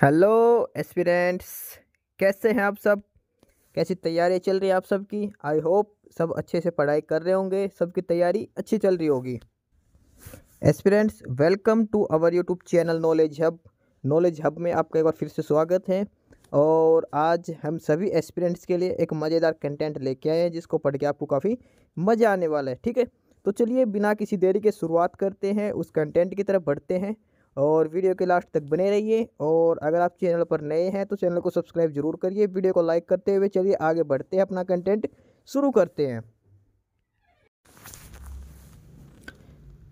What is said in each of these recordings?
Hello aspirants, कैसे हैं आप सब। कैसी तैयारी चल रही है आप सबकी। आई होप सब अच्छे से पढ़ाई कर रहे होंगे, सबकी तैयारी अच्छी चल रही होगी। Aspirants, welcome to our YouTube channel knowledge hub. Knowledge hub में आपका एक बार फिर से स्वागत है। और आज हम सभी एस्पिरेंट्स के लिए एक मज़ेदार कंटेंट लेके आए हैं जिसको पढ़ के आपको काफ़ी मज़ा आने वाला है। ठीक है, तो चलिए बिना किसी देरी के शुरुआत करते हैं, उस कंटेंट की तरफ बढ़ते हैं। और वीडियो के लास्ट तक बने रहिए। और अगर आप चैनल पर नए हैं तो चैनल को सब्सक्राइब जरूर करिए। वीडियो को लाइक करते हुए चलिए आगे बढ़ते हैं, अपना कंटेंट शुरू करते हैं।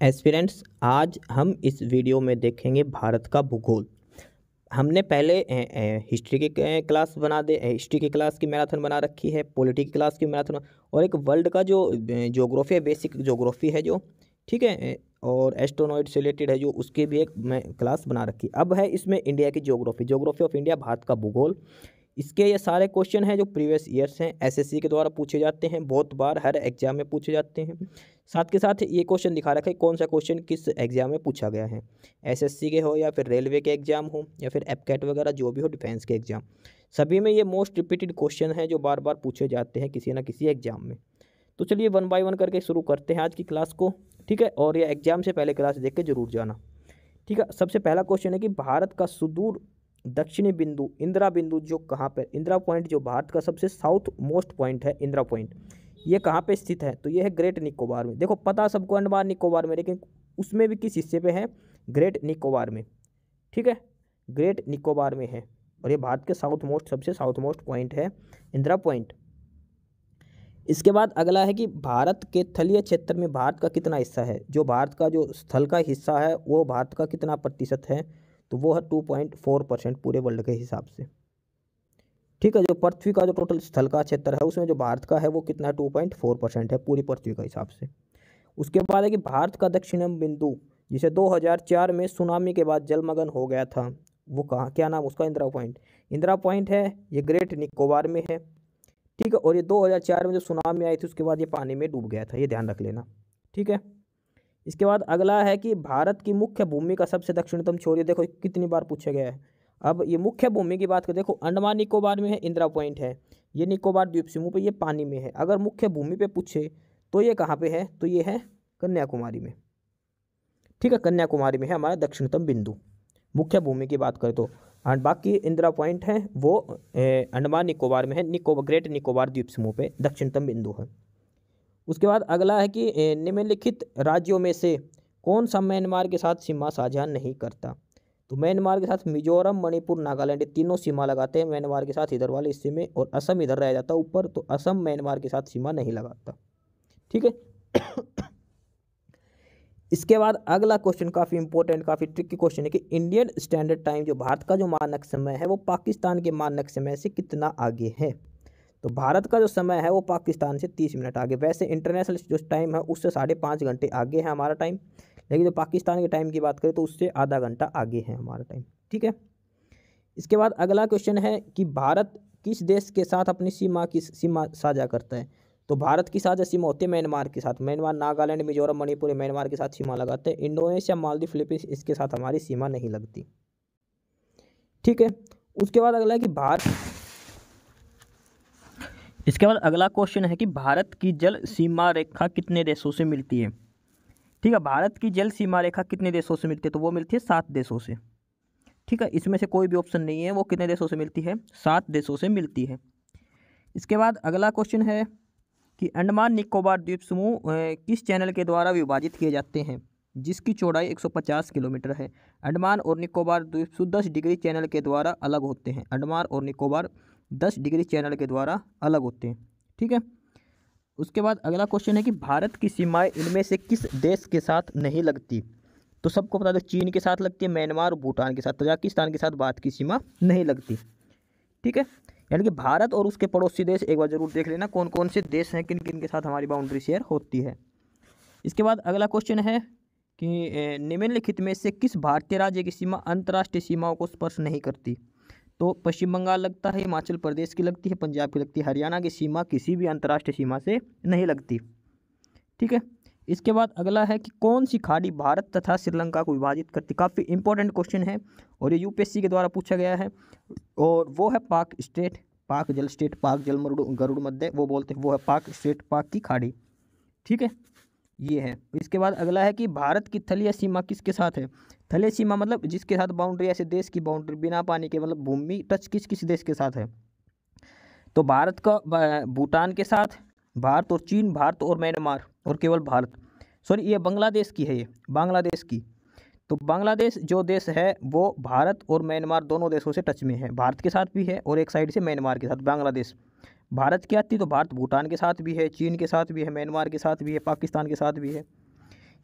एस्पिरेंट्स, आज हम इस वीडियो में देखेंगे भारत का भूगोल। हमने पहले हिस्ट्री की क्लास हिस्ट्री की क्लास की मैराथन बना रखी है, पॉलिटी की क्लास की मैराथन, और एक वर्ल्ड का जो ज्योग्राफी है, बेसिक ज्योग्राफी है जो, ठीक है, और एस्ट्रोनॉइड से रिलेटेड है जो, उसकी भी एक मैं क्लास बना रखी। अब है इसमें इंडिया की ज्योग्राफी ऑफ इंडिया, भारत का भूगोल। इसके ये सारे क्वेश्चन हैं जो प्रीवियस ईयर्स हैं, एसएससी के द्वारा पूछे जाते हैं, बहुत बार हर एग्जाम में पूछे जाते हैं। साथ के साथ ये क्वेश्चन दिखा रखा है कौन सा क्वेश्चन किस एग्जाम में पूछा गया है। एसएससी के हो या फिर रेलवे के एग्जाम हो या फिर एपकैट वगैरह जो भी हो, डिफेंस के एग्जाम, सभी में ये मोस्ट रिपीटेड क्वेश्चन है जो बार बार पूछे जाते हैं किसी ना किसी एग्जाम में। तो चलिए वन बाय वन करके शुरू करते हैं आज की क्लास को। ठीक है, और ये एग्जाम से पहले क्लास देख के जरूर जाना। ठीक है, सबसे पहला क्वेश्चन है कि भारत का सुदूर दक्षिणी बिंदु इंदिरा बिंदु जो कहाँ पर, इंदिरा पॉइंट जो भारत का सबसे साउथ मोस्ट पॉइंट है, इंदिरा पॉइंट, ये कहाँ पे स्थित है? तो ये है ग्रेट निकोबार में। देखो पता सबको अंडमान निकोबार में, लेकिन उसमें भी किस हिस्से पे है? ग्रेट निकोबार में। ठीक है, ग्रेट निकोबार में है, और ये भारत के सबसे साउथ मोस्ट पॉइंट है, इंदिरा पॉइंट। इसके बाद अगला है कि भारत के तलीय क्षेत्र में भारत का कितना हिस्सा है? जो भारत का जो स्थल का हिस्सा है वो भारत का कितना प्रतिशत है? तो वो है 2.4% पूरे वर्ल्ड के हिसाब से। ठीक है, जो पृथ्वी का जो टोटल स्थल का क्षेत्र है उसमें जो भारत का है वो कितना है? 2.4% है पूरी पृथ्वी का हिसाब से। उसके बाद है कि भारत का दक्षिणम बिंदु जिसे 2004 में सुनामी के बाद जलमग्न हो गया था, वो कहाँ, क्या नाम उसका? इंदिरा पॉइंट। इंदिरा पॉइंट है, ये ग्रेट निकोबार में है। ठीक है, और ये 2004 में जो सुनामी आई थी उसके बाद ये पानी में डूब गया था, ये ध्यान रख लेना। ठीक है, इसके बाद अगला है कि भारत की मुख्य भूमि का सबसे दक्षिणतम छोर, ये देखो कितनी बार पूछा गया है। अब ये मुख्य भूमि की बात करें, देखो अंडमान निकोबार में है, इंदिरा पॉइंट है, ये निकोबार द्वीप समूह पे, ये पानी में है। अगर मुख्य भूमि पे पूछे तो ये कहाँ पे है? तो ये है कन्याकुमारी में। ठीक है, कन्याकुमारी में है हमारा दक्षिणतम बिंदु, मुख्य भूमि की बात करें तो। एंड बाकी इंदिरा पॉइंट है वो अंडमान निकोबार में है, ग्रेट निकोबार द्वीप समूह पे दक्षिणतम बिंदु है। उसके बाद अगला है कि निम्नलिखित राज्यों में से कौन सा म्यांमार के साथ सीमा साझा नहीं करता? तो म्यांमार के साथ मिजोरम, मणिपुर, नागालैंड, तीनों सीमा लगाते हैं म्यांमार के साथ इधर वाले हिस्से में, और असम इधर रह जाता है ऊपर, तो असम म्यांमार के साथ सीमा नहीं लगाता। ठीक है। इसके बाद अगला क्वेश्चन काफ़ी इंपॉर्टेंट, काफ़ी ट्रिकी क्वेश्चन है कि इंडियन स्टैंडर्ड टाइम जो भारत का जो मानक समय है वो पाकिस्तान के मानक समय से कितना आगे है? तो भारत का जो समय है वो पाकिस्तान से 30 मिनट आगे। वैसे इंटरनेशनल जो टाइम है उससे 5.5 घंटे आगे है हमारा टाइम, लेकिन जो पाकिस्तान के टाइम की बात करें तो उससे आधा घंटा आगे है हमारा टाइम। ठीक है, इसके बाद अगला क्वेश्चन है कि भारत किस देश के साथ अपनी सीमा साझा करता है? तो भारत की साझा सीमा होती है म्यांमार के साथ। म्यांमार, नागालैंड, मिजोरम, मणिपुर म्यांमार के साथ सीमा लगाते हैं। इंडोनेशिया, मालदीव, फिलीपींस इसके साथ हमारी सीमा नहीं लगती। ठीक है, उसके बाद अगला है कि इसके बाद अगला क्वेश्चन है कि भारत की जल सीमा रेखा कितने देशों से मिलती है? ठीक है, भारत की जल सीमा रेखा कितने देशों से मिलती है? तो वो मिलती है 7 देशों से। ठीक है, इसमें से कोई भी ऑप्शन नहीं है, वो कितने देशों से मिलती है? 7 देशों से मिलती है। इसके बाद अगला क्वेश्चन है कि अंडमान निकोबार द्वीप समूह किस चैनल के द्वारा विभाजित किए जाते हैं जिसकी चौड़ाई 150 किलोमीटर है? अंडमान और निकोबार द्वीप समूह 10 डिग्री चैनल के द्वारा अलग होते हैं। अंडमान और निकोबार 10 डिग्री चैनल के द्वारा अलग होते हैं। ठीक है, उसके बाद अगला क्वेश्चन है कि भारत की सीमाएं इनमें से किस देश के साथ नहीं लगती? तो सबको बता दो, चीन के साथ लगती है, म्यांमार और भूटान के साथ, तजाकिस्तान के साथ भारत की सीमा नहीं लगती। ठीक है, यानी कि भारत और उसके पड़ोसी देश एक बार जरूर देख लेना कौन कौन से देश हैं, किन किन के साथ हमारी बाउंड्री शेयर होती है। इसके बाद अगला क्वेश्चन है कि निम्नलिखित में से किस भारतीय राज्य की सीमा अंतर्राष्ट्रीय सीमाओं को स्पर्श नहीं करती? तो पश्चिम बंगाल लगता है, हिमाचल प्रदेश की लगती है, पंजाब की लगती है, हरियाणा की सीमा किसी भी अंतर्राष्ट्रीय सीमा से नहीं लगती। ठीक है, इसके बाद अगला है कि कौन सी खाड़ी भारत तथा श्रीलंका को विभाजित करती। काफ़ी इंपॉर्टेंट क्वेश्चन है और ये यूपीएससी के द्वारा पूछा गया है, और वो है पाक स्टेट, पाक जल स्टेट, पाक जल गरुड़ मध्य वो बोलते हैं, वो है पाक स्टेट, पाक की खाड़ी। ठीक है, ये है। इसके बाद अगला है कि भारत की तलीय सीमा किसके साथ है। तलीय सीमा मतलब जिसके साथ बाउंड्री, ऐसे देश की बाउंड्री बिना पानी के, मतलब भूमि टच किस किस देश के साथ है। तो भारत का भूटान के साथ, भारत और चीन, भारत और म्यांमार, और केवल भारत, सॉरी ये बांग्लादेश की है, ये बांग्लादेश की। तो बांग्लादेश जो देश है वो भारत और म्यांमार दोनों देशों से टच में है, भारत के साथ भी है और एक साइड से म्यांमार के साथ। बांग्लादेश भारत की आती तो भारत भूटान के साथ भी है, चीन के साथ भी है, म्यांमार के साथ भी है, पाकिस्तान के साथ भी है।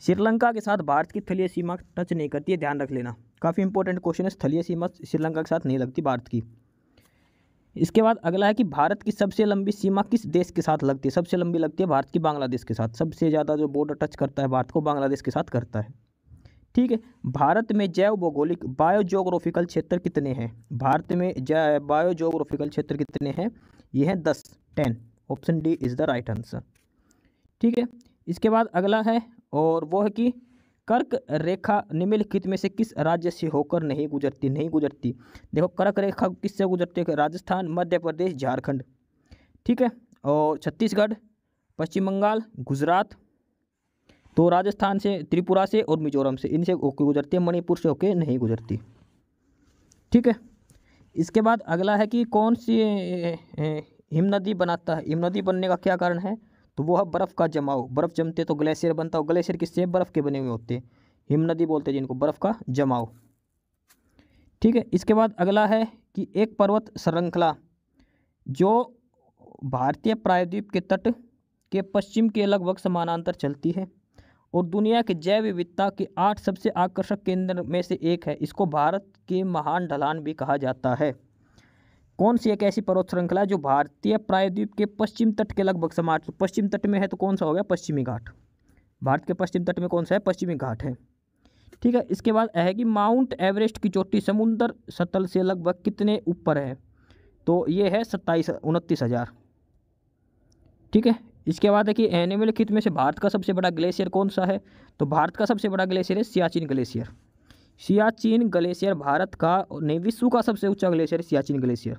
श्रीलंका के साथ भारत की तलीय सीमा टच नहीं करती है, ध्यान रख लेना, काफ़ी इंपॉर्टेंट क्वेश्चन है। स्थलीय सीमा श्रीलंका के साथ नहीं लगती भारत की। इसके बाद अगला है कि भारत की सबसे लंबी सीमा किस देश के साथ लगती है। सबसे लंबी लगती है भारत की बांग्लादेश के साथ, सबसे ज़्यादा जो बॉर्डर टच करता है भारत को बांग्लादेश के साथ करता है। ठीक है, भारत में जैव भौगोलिक बायोजियोग्राफिकल क्षेत्र कितने हैं। भारत में बायोजियोग्राफिकल क्षेत्र कितने हैं, ये हैं 10। Option D is the right answer. ठीक है, इसके बाद अगला है और वो है कि कर्क रेखा निम्नलिखित में से किस राज्य से होकर नहीं गुजरती। नहीं गुजरती, देखो कर्क रेखा किससे गुजरती है, राजस्थान, मध्य प्रदेश, झारखंड। ठीक है, और छत्तीसगढ़, पश्चिम बंगाल, गुजरात। तो राजस्थान से, त्रिपुरा से और मिजोरम से, इनसे होकर गुजरती है, मणिपुर से होकर नहीं गुजरती। ठीक है, इसके बाद अगला है कि कौन सी हिमनदी बनाता है। हिमनदी बनने का क्या कारण है, तो वो है बर्फ़ का जमाव। बर्फ़ जमते तो ग्लेशियर बनता हो, ग्लेशियर किससे, बर्फ़ के बने हुए होते हैं, हिमनदी बोलते हैं जिनको, बर्फ़ का जमाव। ठीक है, इसके बाद अगला है कि एक पर्वत श्रृंखला जो भारतीय प्रायद्वीप के तट के पश्चिम के लगभग समानांतर चलती है और दुनिया के जैव विविधता के 8 सबसे आकर्षक केंद्र में से एक है, इसको भारत के महान ढलान भी कहा जाता है। कौन सी एक ऐसी पर्वत श्रृंखला है जो भारतीय प्रायद्वीप के पश्चिम तट के लगभग समानांतर, पश्चिम तट में है तो कौन सा हो गया, पश्चिमी घाट। भारत के पश्चिम तट में कौन सा है, पश्चिमी घाट है। ठीक है, इसके बाद है कि माउंट एवरेस्ट की चोटी समुद्र सतल से लगभग कितने ऊपर है, तो ये है 29,000। ठीक है, इसके बाद है कि निम्नलिखित में से भारत का सबसे बड़ा ग्लेशियर कौन सा है, तो भारत का सबसे बड़ा ग्लेशियर है सियाचिन ग्लेशियर। सियाचिन ग्लेशियर भारत का नहीं, विश्व का सबसे ऊंचा ग्लेशियर है सियाचिन ग्लेशियर।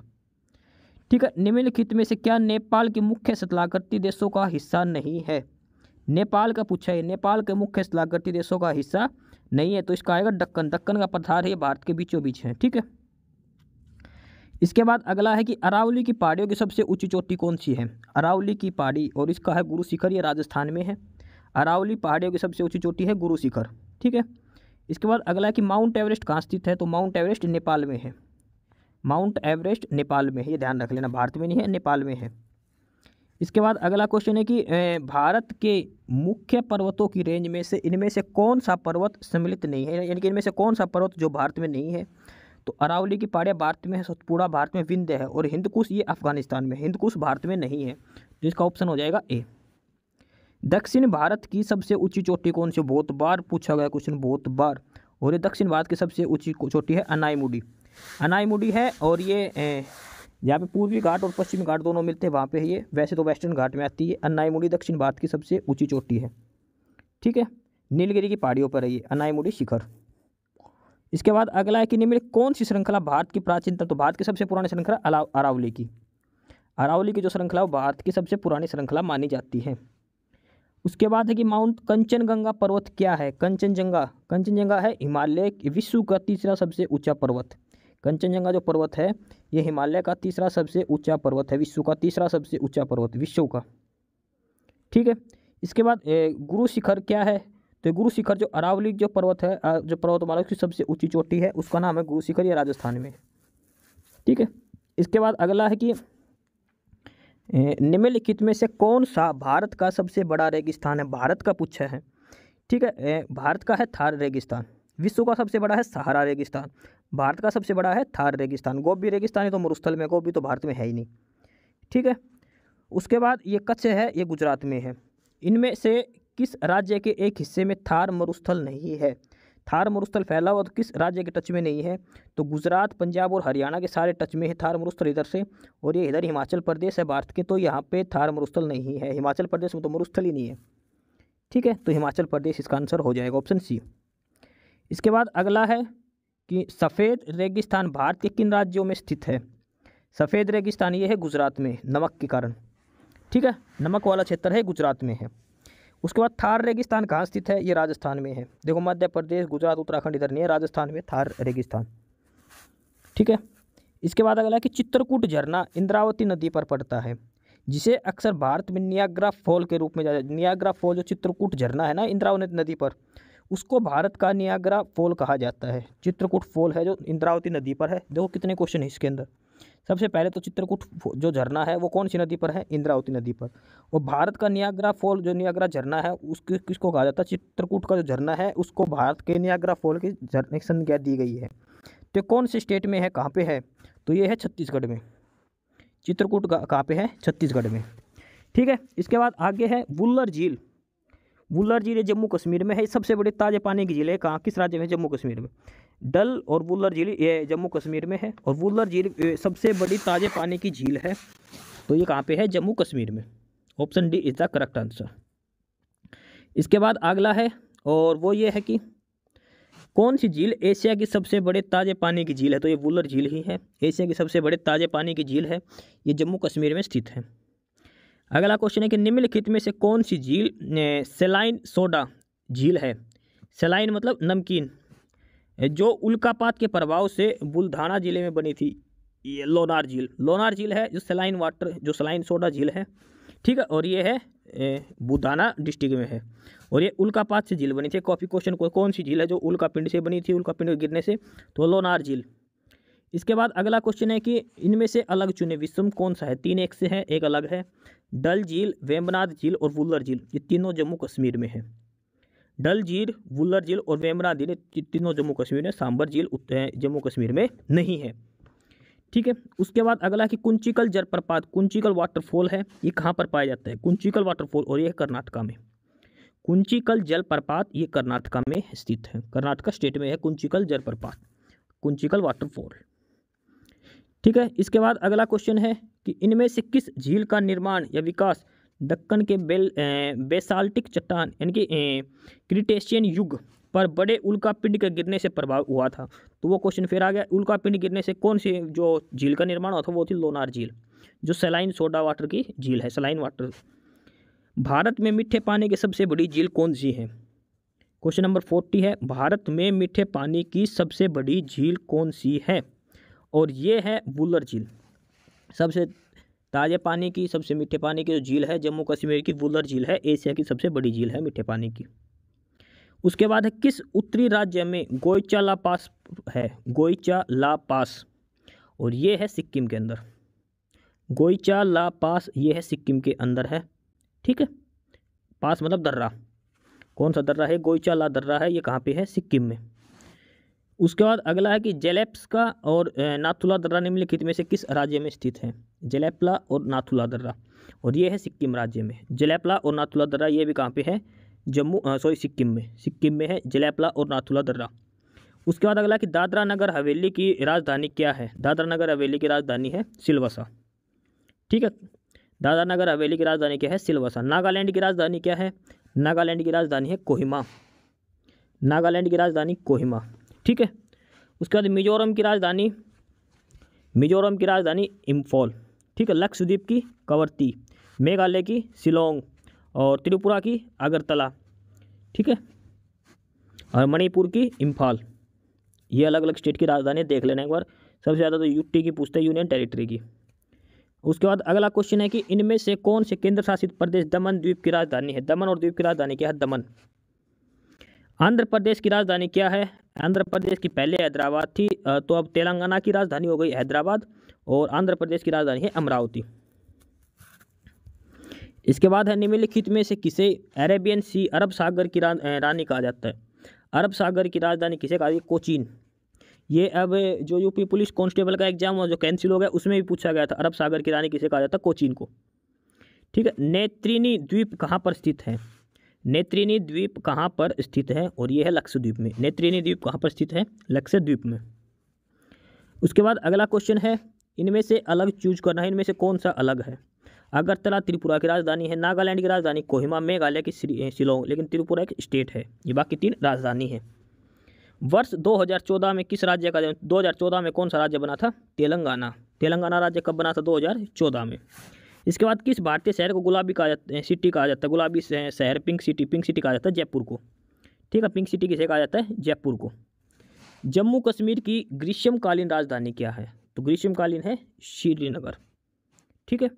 ठीक है, निम्नलिखित में से क्या नेपाल के मुख्य शतलाकृति देशों का हिस्सा नहीं है। नेपाल का पूछा है, नेपाल के मुख्य शतलाकृति देशों का हिस्सा नहीं है, तो इसका आएगा दक्कन। दक्कन का पठार है, भारत के बीचों बीच है। ठीक है, इसके बाद अगला है कि अरावली की पहाड़ियों की सबसे ऊंची चोटी कौन सी है। अरावली की पहाड़ी, और इसका है गुरु शिखर, ये राजस्थान में है। अरावली पहाड़ियों की सबसे ऊंची चोटी है गुरु शिखर। ठीक है, इसके बाद अगला है कि माउंट एवरेस्ट कहाँ स्थित है, तो माउंट एवरेस्ट नेपाल में है। माउंट एवरेस्ट नेपाल में है, ये ध्यान रख लेना, भारत में नहीं है, नेपाल में है। इसके बाद अगला क्वेश्चन है कि भारत के मुख्य पर्वतों की रेंज में से इनमें से कौन सा पर्वत सम्मिलित नहीं है, यानी कि इनमें से कौन सा पर्वत जो भारत में नहीं है। तो अरावली की पहाड़ियाँ भारत में है, सतपुड़ा भारत में, विंध्य है, और हिंदकुश ये अफगानिस्तान में, हिंदकुश भारत में नहीं है, तो इसका ऑप्शन हो जाएगा ए। दक्षिण भारत की सबसे ऊंची चोटी कौन सी, बहुत बार पूछा गया क्वेश्चन, बहुत बार, और ये दक्षिण भारत की सबसे ऊंची चोटी है अनाईमुडी। अनाईमुडी है, और ये जहाँ पे पूर्वी घाट और पश्चिमी घाट दोनों मिलते हैं वहाँ पे है ये, वैसे तो वेस्टर्न घाट में आती है। अनाईमुडी दक्षिण भारत की सबसे ऊंची चोटी है। ठीक है, नीलगिरी की पहाड़ियों पर है ये अनाईमुडी शिखर। इसके बाद अगला है कि निम्न कौन सी श्रृंखला भारत की प्राचीनतम, तो भारत की सबसे पुरानी श्रृंखला अरावली की। अरावली की जो श्रृंखला वो भारत की सबसे पुरानी श्रृंखला मानी जाती है। उसके बाद है कि माउंट कंचनजंगा पर्वत क्या है। कंचनजंगा, कंचनजंगा है हिमालय विश्व का तीसरा सबसे ऊंचा पर्वत। कंचनजंगा जो पर्वत है ये हिमालय का तीसरा सबसे ऊंचा पर्वत है, विश्व का तीसरा सबसे ऊंचा पर्वत विश्व का। ठीक है, इसके बाद गुरु शिखर क्या है, तो गुरु शिखर जो अरावली जो पर्वत है, जो पर्वतमाला की सबसे ऊंची चोटी है, उसका नाम है गुरु शिखर, ये राजस्थान में। ठीक है, इसके बाद अगला है कि निम्नलिखित में से कौन सा भारत का सबसे बड़ा रेगिस्तान है। भारत का पूछा है। ठीक है, भारत का है थार रेगिस्तान। विश्व का सबसे बड़ा है सहारा रेगिस्तान, भारत का सबसे बड़ा है थार रेगिस्तान। गोबी रेगिस्तान है तो मरुस्थल में, गोबी तो भारत में है ही नहीं। ठीक है, उसके बाद ये कच्छ है, ये गुजरात में है। इनमें से किस राज्य के एक हिस्से में थार मरुस्थल नहीं है। थार मरुस्थल फैला हुआ तो किस राज्य के टच में नहीं है, तो गुजरात, पंजाब और हरियाणा के सारे टच में है थार मरुस्थल इधर से, और ये इधर हिमाचल प्रदेश है भारत के, तो यहाँ पे थार मरुस्थल नहीं है। हिमाचल प्रदेश में तो मरुस्थल ही नहीं है। ठीक है, तो हिमाचल प्रदेश इसका आंसर हो जाएगा ऑप्शन सी। इसके बाद अगला है कि सफ़ेद रेगिस्तान भारत के किन राज्यों में स्थित है। सफ़ेद रेगिस्तान ये है गुजरात में, नमक के कारण, ठीक है, नमक वाला क्षेत्र है, गुजरात में है। उसके बाद थार रेगिस्तान कहाँ स्थित है, ये राजस्थान में है। देखो मध्य प्रदेश, गुजरात, उत्तराखंड इधर नहीं है, राजस्थान में थार रेगिस्तान, ठीक है। इसके बाद अगला है कि चित्रकूट झरना इंद्रावती नदी पर पड़ता है, जिसे अक्सर भारत में नियाग्रा फॉल के रूप में जाना जाता है। नियाग्रा फॉल जो चित्रकूट झरना है ना इंद्रावती नदी पर, उसको भारत का नियाग्रा फॉल कहा जाता है। चित्रकूट फॉल है जो इंद्रावती नदी पर है। देखो कितने क्वेश्चन है इसके अंदर। सबसे पहले तो चित्रकूट जो झरना है वो कौन सी नदी पर है, इंद्रावती नदी पर। और भारत का नियाग्रा फॉल जो नियाग्रा झरना है उसके किसको कहा जाता है, चित्रकूट का जो झरना है उसको भारत के नियाग्रा फॉल की झरने की संज्ञा दी गई है। तो कौन से स्टेट में है, कहाँ पे है, तो ये है छत्तीसगढ़ में। चित्रकूट कहाँ पे है, छत्तीसगढ़ में, ठीक है। इसके बाद आगे है वुल्लर झील। वुल्लर झील जम्मू कश्मीर में है। सबसे बड़ी ताज़े पानी की झील है, कहाँ, किस राज्य में, जम्मू कश्मीर में। डल और वुल्लर झील ये जम्मू कश्मीर में है, और वुल्लर झील सबसे बड़ी ताज़े पानी की झील है, तो ये कहाँ पे है, जम्मू कश्मीर में। Option D is the correct answer. इसके बाद अगला है और वो ये है कि कौन सी झील एशिया की सबसे बड़े ताज़े पानी की झील है, तो ये वुल्लर झील ही है। एशिया की सबसे बड़े ताज़े पानी की झील है, ये जम्मू कश्मीर में स्थित है। अगला क्वेश्चन है कि निम्नलिखित में से कौन सी झील सेलाइन सोडा झील है। सेलाइन मतलब नमकीन, जो उल्कापात के प्रभाव से बुल्ढाना जिले में बनी थी, ये लोनार झील। लोनार झील है जो सेलाइन वाटर, जो सेलाइन सोडा झील है, ठीक है, और ये है बुल्ढाना डिस्ट्रिक्ट में है, और ये उल्कापात से झील बनी थी। कॉपी क्वेश्चन को कौन सी झील है जो उल्कापिंड से बनी थी, उल्कापिंड गिरने से, तो लोनार झील। इसके बाद अगला क्वेश्चन है कि इनमें से अलग चुने विषम कौन सा है। 3 एक से है, एक अलग है। डल झील, वेम्बनाथ झील और वुल्लर झील, ये तीनों जम्मू कश्मीर में है। डल झील, वुल्लर झील और वेम्बनाथ झील तीनों जम्मू कश्मीर में, सांबर झील जम्मू कश्मीर में नहीं है, ठीक है। उसके बाद अगला कि कुंचिकल जलप्रपात, कुंचिकल वाटरफॉल है, ये कहाँ पर पाया जाता है, कुंचिकल वाटरफॉल, और ये कर्नाटका में। कुंचिकल जलप्रपात ये कर्नाटका में स्थित है, कर्नाटका स्टेट में है कुंचिकल जलप्रपात, कुंचिकल वाटरफॉल, ठीक है। इसके बाद अगला क्वेश्चन है कि इनमें से किस झील का निर्माण या विकास दक्कन के बेसाल्टिक चट्टान यानी कि क्रिटेशियन युग पर बड़े उल्कापिंड के गिरने से प्रभाव हुआ था। तो वो क्वेश्चन फिर आ गया, उल्कापिंड गिरने से कौन सी जो झील का निर्माण हुआ था, वो थी लोनार झील, जो सेलाइन सोडा वाटर की झील है, सेलाइन वाटर। भारत में मीठे पानी की सबसे बड़ी झील कौन सी है। क्वेश्चन नंबर 40 है, भारत में मीठे पानी की सबसे बड़ी झील कौन सी है, और ये है वुल्लर झील। सबसे ताज़े पानी की, सबसे मीठे पानी की जो झील है जम्मू कश्मीर की वुल्लर झील है, एशिया की सबसे बड़ी झील है मीठे पानी की। उसके बाद है किस उत्तरी राज्य में गोइचा ला पास है, गोइचा ला पास, और ये है सिक्किम के अंदर। गोइचा ला पास ये है सिक्किम के अंदर है, ठीक है। पास मतलब दर्रा, कौन सा दर्रा है, गोइचा ला दर्रा है, ये कहाँ पे है, सिक्किम में। उसके बाद अगला है कि जेलेप्सका और नाथुला दर्रा निम्नलिखित में से किस राज्य में स्थित है। जेलेप्ला और नाथुला दर्रा, और ये है सिक्किम राज्य में। जेलेप्ला और नाथुला दर्रा ये भी कहाँ पे है, सिक्किम में, सिक्किम में है जेलेप्ला और नाथुला दर्रा। उसके बाद अगला कि दादरा नगर हवेली की राजधानी क्या है। दादरा नगर हवेली की राजधानी है सिलवासा, ठीक है। दादरा नगर हवेली की राजधानी क्या है, सिलवासा। नागालैंड की राजधानी क्या है, नागालैंड की राजधानी है कोहिमा, नागालैंड की राजधानी कोहिमा, ठीक है। उसके बाद मिजोरम की राजधानी, मिजोरम की राजधानी इम्फॉल, ठीक है। लक्षद्वीप की कवरत्ती, मेघालय की शिलोंग, और त्रिपुरा की अगरतला, ठीक है, और मणिपुर की इम्फाल। ये अलग अलग स्टेट की राजधानी देख लेना एक बार। सबसे ज़्यादा तो यूटी की पूछते हैं, यूनियन टेरिटरी की। उसके बाद अगला क्वेश्चन है कि इनमें से कौन से केंद्र शासित प्रदेश दमन द्वीप की राजधानी है। दमन और द्वीप की राजधानी क्या है, दमन। आंध्र प्रदेश की राजधानी क्या है, आंध्र प्रदेश की पहले हैदराबाद थी, तो अब तेलंगाना की राजधानी हो गई हैदराबाद, और आंध्र प्रदेश की राजधानी है अमरावती। इसके बाद है निम्नलिखित में से किसे अरेबियन सी, अरब सागर की रानी कहा जाता है। अरब सागर की राजधानी किसे कहा, कोचीन। ये अब जो यूपी पुलिस कांस्टेबल का एग्जाम जो कैंसिल हो गया उसमें भी पूछा गया था, अरब सागर की रानी किसे कहा जाता है, कोचीन को, ठीक है। नेत्रिनी द्वीप कहाँ पर स्थित है, नेत्रिनी द्वीप कहाँ पर स्थित है, और ये है लक्षद्वीप में। नेत्रिनी द्वीप कहाँ पर स्थित है, लक्षद्वीप में। उसके बाद अगला क्वेश्चन है, इनमें से अलग चूज करना है, इनमें से कौन सा अलग है। अगरतला त्रिपुरा की राजधानी है, नागालैंड की राजधानी कोहिमा, मेघालय की शिलोंग, लेकिन त्रिपुरा एक स्टेट है, ये बाकी 3 राजधानी है। वर्ष 2014 में किस राज्य का 2014 में कौन सा राज्य बना था? तेलंगाना। तेलंगाना राज्य कब बना था? 2014 में। इसके बाद किस भारतीय शहर को गुलाबी कहा जाता है, सिटी कहा जाता है, गुलाबी शहर, पिंक सिटी कहा जाता है जयपुर को। ठीक है, पिंक सिटी किसे कहा जाता है? जयपुर को। जम्मू कश्मीर की ग्रीष्मकालीन राजधानी क्या है? तो ग्रीष्मकालीन है श्रीनगर। ठीक है,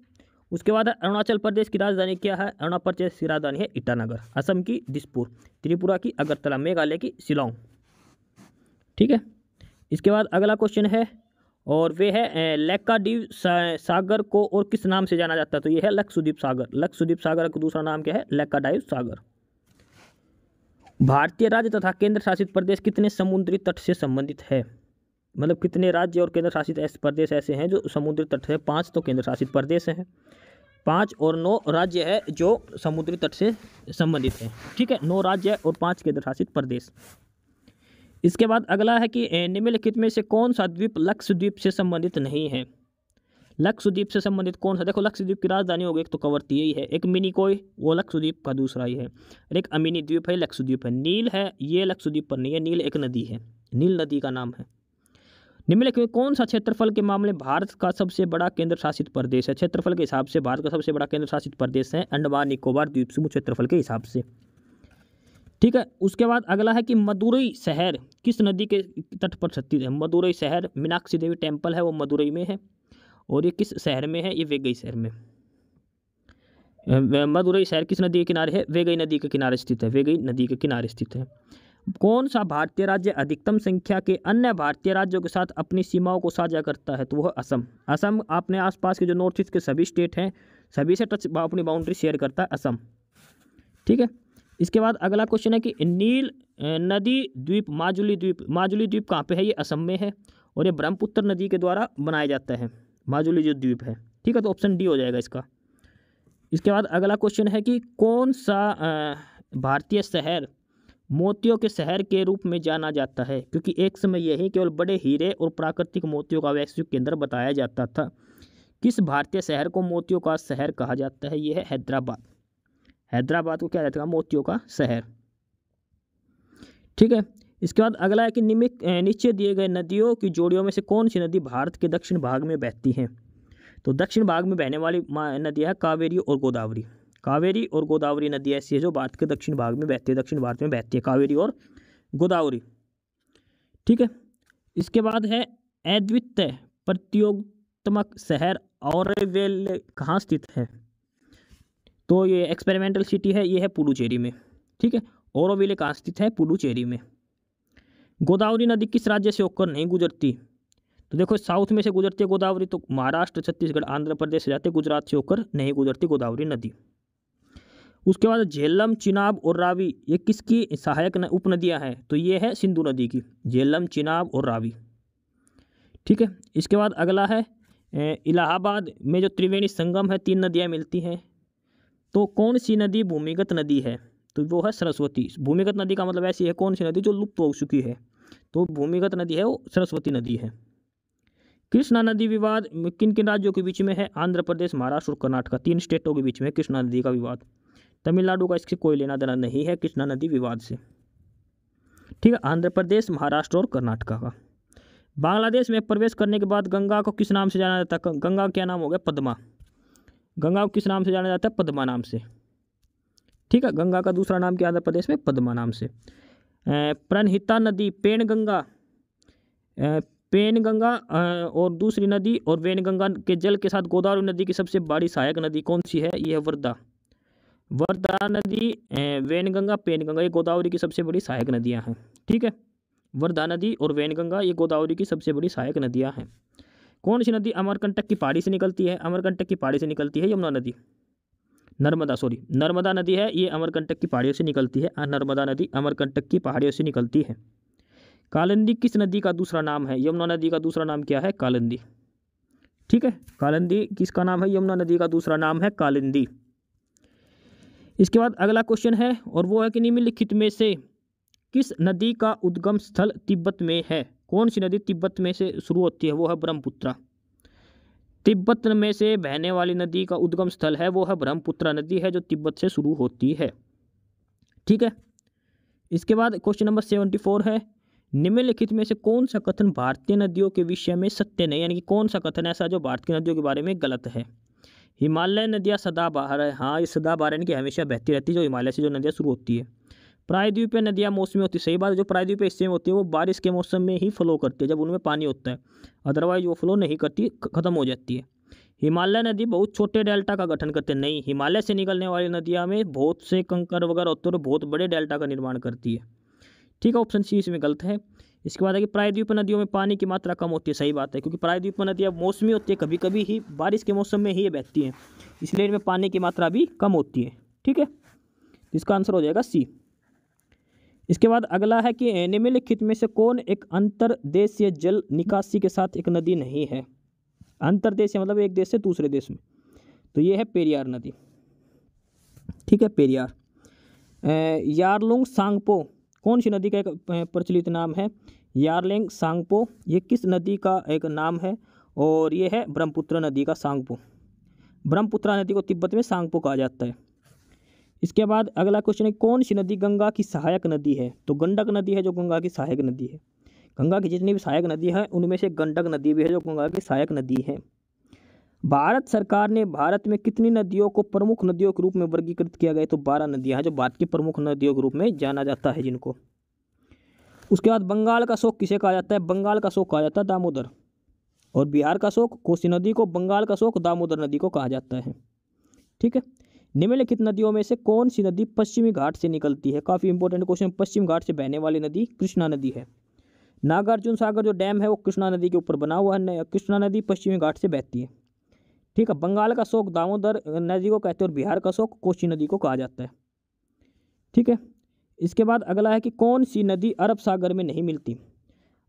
उसके बाद अरुणाचल प्रदेश की राजधानी क्या है? अरुणाचल प्रदेश की राजधानी है ईटानगर। असम की दिसपुर, त्रिपुरा की अगरतला, मेघालय की शिलोंग। ठीक है, इसके बाद अगला क्वेश्चन है और वे है लक्षद्वीप सागर को और किस नाम से जाना जाता है? तो ये है लक्षद्वीप सागर। लक्षद्वीप सागर का दूसरा नाम क्या है? लक्षद्वीप सागर। भारतीय राज्य तथा केंद्र शासित प्रदेश कितने समुद्री तट से संबंधित है? मतलब कितने राज्य और केंद्र शासित प्रदेश ऐसे हैं जो समुद्री तट से? 5 तो केंद्र शासित प्रदेश हैं, 5 और 9 राज्य है जो समुद्री तट से संबंधित है। ठीक है, 9 राज्य और 5 केंद्र शासित प्रदेश। इसके बाद अगला है कि निम्नलिखित में से कौन सा द्वीप लक्षद्वीप से संबंधित नहीं है? लक्षद्वीप से संबंधित कौन सा? देखो, लक्षद्वीप की राजधानी होगी, एक तो कवरत्ती यही है, एक मिनिकोय वो लक्षद्वीप का दूसरा ही है, और एक अमिनी द्वीप है, लक्षद्वीप है। नील है, ये लक्षद्वीप पर नहीं है, नील एक नदी है, नील नदी का नाम है। निम्नलिखित में कौन सा क्षेत्रफल के मामले भारत का सबसे बड़ा केंद्र शासित प्रदेश है? क्षेत्रफल के हिसाब से भारत का सबसे बड़ा केंद्र शासित प्रदेश है अंडमान निकोबार द्वीप समूह, क्षेत्रफल के हिसाब से। ठीक है, उसके बाद अगला है कि मदुरई शहर किस नदी के तट पर स्थित है? मदुरई शहर, मीनाक्षी देवी टेम्पल है वो मदुरई में है, और ये किस शहर में है? ये वेगई शहर में। मदुरई शहर किस नदी के किनारे है? वेगई नदी के किनारे स्थित है, वेगई नदी के किनारे स्थित है। कौन सा भारतीय राज्य अधिकतम संख्या के अन्य भारतीय राज्यों के साथ अपनी सीमाओं को साझा करता है? तो वह असम। असम अपने आसपास के जो नॉर्थ ईस्ट के सभी स्टेट हैं सभी से टच अपनी बाउंड्री शेयर करता है असम। ठीक है, इसके बाद अगला क्वेश्चन है कि नील नदी द्वीप माजुली द्वीप कहाँ पे है? ये असम में है, और ये ब्रह्मपुत्र नदी के द्वारा बनाया जाता है माजुली जो द्वीप है। ठीक है, तो ऑप्शन डी हो जाएगा इसका। इसके बाद अगला क्वेश्चन है कि कौन सा भारतीय शहर मोतियों के शहर के रूप में जाना जाता है? क्योंकि एक समय यही केवल बड़े हीरे और प्राकृतिक मोतियों का वैश्विक केंद्र बताया जाता था। किस भारतीय शहर को मोतियों का शहर कहा जाता है? यह है हैदराबाद। हैदराबाद को क्या कहते हैं? मोतियों का शहर। ठीक है, इसके बाद अगला है कि नीचे दिए गए नदियों की जोड़ियों में से कौन सी नदी भारत के दक्षिण भाग में बहती है? तो दक्षिण भाग में बहने वाली नदी है कावेरी और गोदावरी। कावेरी और गोदावरी नदी ऐसी है जो भारत के दक्षिण भाग में बहती है, दक्षिण भारत में बहती है कावेरी और गोदावरी। ठीक है, इसके बाद है अद्वितीय प्रतियोगात्मक शहर ऑरोविले कहाँ स्थित है? तो ये एक्सपेरिमेंटल सिटी है, ये है पुडुचेरी में। ठीक है, ऑरोविले कहाँ स्थित है? पुडुचेरी में। गोदावरी नदी किस राज्य से होकर नहीं गुजरती? तो देखो, साउथ में से गुजरती है गोदावरी, तो महाराष्ट्र, छत्तीसगढ़, आंध्र प्रदेश से जाते, गुजरात से होकर नहीं गुजरती गोदावरी नदी। उसके बाद झेलम, चिनाब और रावी ये किसकी सहायक उपनदियां हैं? तो ये है सिंधु नदी की, झेलम, चिनाब और रावी। ठीक है, इसके बाद अगला है इलाहाबाद में जो त्रिवेणी संगम है 3 नदियां मिलती हैं, तो कौन सी नदी भूमिगत नदी है? तो वो है सरस्वती। भूमिगत नदी का मतलब ऐसी है कौन सी नदी जो लुप्त हो चुकी है, तो भूमिगत नदी है वो सरस्वती नदी है। कृष्णा नदी विवाद किन किन राज्यों के बीच में है? आंध्र प्रदेश, महाराष्ट्र और कर्नाटक, 3 स्टेटों के बीच में कृष्णा नदी का विवाद। तमिलनाडु का इससे कोई लेना देना नहीं है कृष्णा नदी विवाद से। ठीक है, आंध्र प्रदेश, महाराष्ट्र और कर्नाटक का। बांग्लादेश में प्रवेश करने के बाद गंगा को किस नाम से जाना जाता है? गंगा क्या नाम हो गया? पद्मा। गंगा को किस नाम से जाना जाता है? पद्मा नाम से। ठीक है, गंगा का दूसरा नाम क्या आंध्र प्रदेश में? पद्मा नाम से। प्रणहिता नदी, पेनगंगा और दूसरी नदी और वेनगंगा के जल के साथ गोदावरी नदी की सबसे बड़ी सहायक नदी कौन सी है? यह है वर्धा। वर्धा नदी, वेनगंगा, पेनगंगा ये गोदावरी की सबसे बड़ी सहायक नदियां हैं। ठीक है, वर्धा नदी और वेनगंगा ये गोदावरी की सबसे बड़ी सहायक नदियां हैं। कौन सी नदी अमरकंटक की पहाड़ी से निकलती है? अमरकंटक की पहाड़ी से निकलती है यमुना नदी। नर्मदा नदी है, ये अमरकंटक की पहाड़ियों से निकलती है। नर्मदा नदी अमरकंटक की पहाड़ियों से निकलती है। कालिंदी किस नदी का दूसरा नाम है? यमुना नदी का दूसरा नाम क्या है? कालिंदी। ठीक है, कालिंदी किसका नाम है? यमुना नदी का दूसरा नाम है कालिंदी। इसके बाद अगला क्वेश्चन है और वो है कि निम्नलिखित में से किस नदी का उद्गम स्थल तिब्बत में है? कौन सी नदी तिब्बत में से शुरू होती है? वो है ब्रह्मपुत्र। तिब्बत में से बहने वाली नदी का उद्गम स्थल है वो है ब्रह्मपुत्र नदी है, जो तिब्बत से शुरू होती है। ठीक है, इसके बाद क्वेश्चन नंबर 74 है, निम्नलिखित में से कौन सा कथन भारतीय नदियों के विषय में सत्य नहीं, यानी कि कौन सा कथन ऐसा जो भारतीय नदियों के बारे में गलत है। हिमालय नदियाँ सदाबहार है, हाँ ये सदाबहार यानी कि हमेशा बहती रहती है, जो हिमालय से जो नदियाँ शुरू होती है। प्रायद्वीपीय नदियाँ मौसमी होती है, सही बात है, जो प्रायद्वीपीय हिस्से में होती है वो बारिश के मौसम में ही फ्लो करती है, जब उनमें पानी होता है, अदरवाइज वो फ्लो नहीं करती, खत्म हो जाती है। हिमालय नदी बहुत छोटे डेल्टा का गठन करते हैं, नहीं, हिमालय से निकलने वाली नदियाँ में बहुत से कंकर वगैरह होते हैं और बहुत बड़े डेल्टा का निर्माण करती है। ठीक है, ऑप्शन सी इसमें गलत है। इसके बाद है कि प्रायद्वीप नदियों में पानी की मात्रा कम होती है, सही बात है, क्योंकि प्रायद्वीप नदियाँ मौसमी होती है, कभी कभी ही बारिश के मौसम में ही ये बहती हैं, इसलिए इनमें पानी की मात्रा भी कम होती है। ठीक है, इसका आंसर हो जाएगा सी। इसके बाद अगला है कि निम्नलिखित में से कौन एक अंतर्देशीय जल निकासी के साथ एक नदी नहीं है। अंतर्देशीय मतलब एक देश से दूसरे देश में, तो ये है पेरियार नदी। ठीक है, पेरियार। यारलुंग सांगपो कौन सी नदी का एक प्रचलित नाम है। यारलुंग सांगपो ये किस नदी का एक नाम है, और ये है ब्रह्मपुत्र नदी का सांगपो। ब्रह्मपुत्र नदी को तिब्बत में सांगपो कहा जाता है। इसके बाद अगला क्वेश्चन है, कौन सी नदी गंगा की सहायक नदी है। तो गंडक नदी है जो गंगा की सहायक नदी है। गंगा की जितनी भी सहायक नदी है उनमें से गंडक नदी भी है जो गंगा की सहायक नदी है। भारत सरकार ने भारत में कितनी नदियों को प्रमुख नदियों के रूप में वर्गीकृत किया गया। तो 12 नदियां हैं जो भारत की प्रमुख नदियों के रूप में जाना जाता है जिनको। उसके बाद बंगाल का शोक किसे कहा जाता है। बंगाल का शोक कहा जाता है दामोदर, और बिहार का शोक कोसी नदी को, बंगाल का शोक दामोदर नदी को कहा जाता है। ठीक है, निम्नलिखित नदियों में से कौन सी नदी पश्चिमी घाट से निकलती है। काफ़ी इंपॉर्टेंट क्वेश्चन। पश्चिम घाट से बहने वाली नदी कृष्णा नदी है। नागार्जुन सागर जो डैम है वो कृष्णा नदी के ऊपर बना हुआ है, कृष्णा नदी पश्चिमी घाट से बहती है। ठीक है, बंगाल का शोक दामोदर नदी को कहते हैं और बिहार का शोक कोसी नदी को कहा जाता है। ठीक है, इसके बाद अगला है कि कौन सी नदी अरब सागर में नहीं मिलती।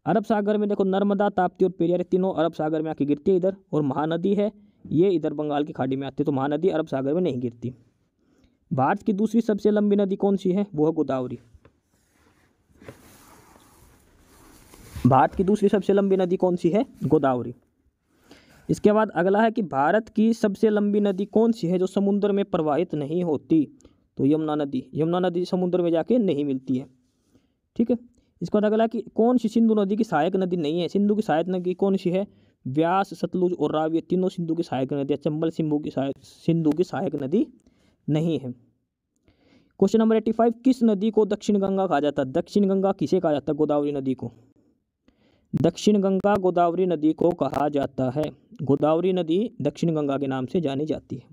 अरब सागर में देखो नर्मदा, ताप्ती और पेरियार तीनों अरब सागर में आके गिरती है इधर, और महानदी है ये इधर बंगाल की खाड़ी में आती है, तो महानदी अरब सागर में नहीं गिरती। भारत की दूसरी सबसे लंबी नदी कौन सी है, वो है गोदावरी। भारत की दूसरी सबसे लंबी नदी कौन सी है, गोदावरी। इसके बाद अगला है कि भारत की सबसे लंबी नदी कौन सी है जो समुद्र में प्रवाहित नहीं होती। तो यमुना नदी। यमुना नदी समुद्र में जाके नहीं मिलती है। ठीक है, इसके बाद अगला कि कौन सी सिंधु नदी की सहायक नदी नहीं है। सिंधु की सहायक नदी कौन सी है। व्यास, सतलुज और रावी ये तीनों सिंधु की सहायक नदी है। चंबल सिंधु की सहायक नदी नहीं है। क्वेश्चन नंबर 85, किस नदी को दक्षिण गंगा कहा जाता है। दक्षिण गंगा किसे कहा जाता है, गोदावरी नदी को। दक्षिण गंगा गोदावरी नदी को कहा जाता है। गोदावरी नदी दक्षिण गंगा के नाम से जानी जाती है।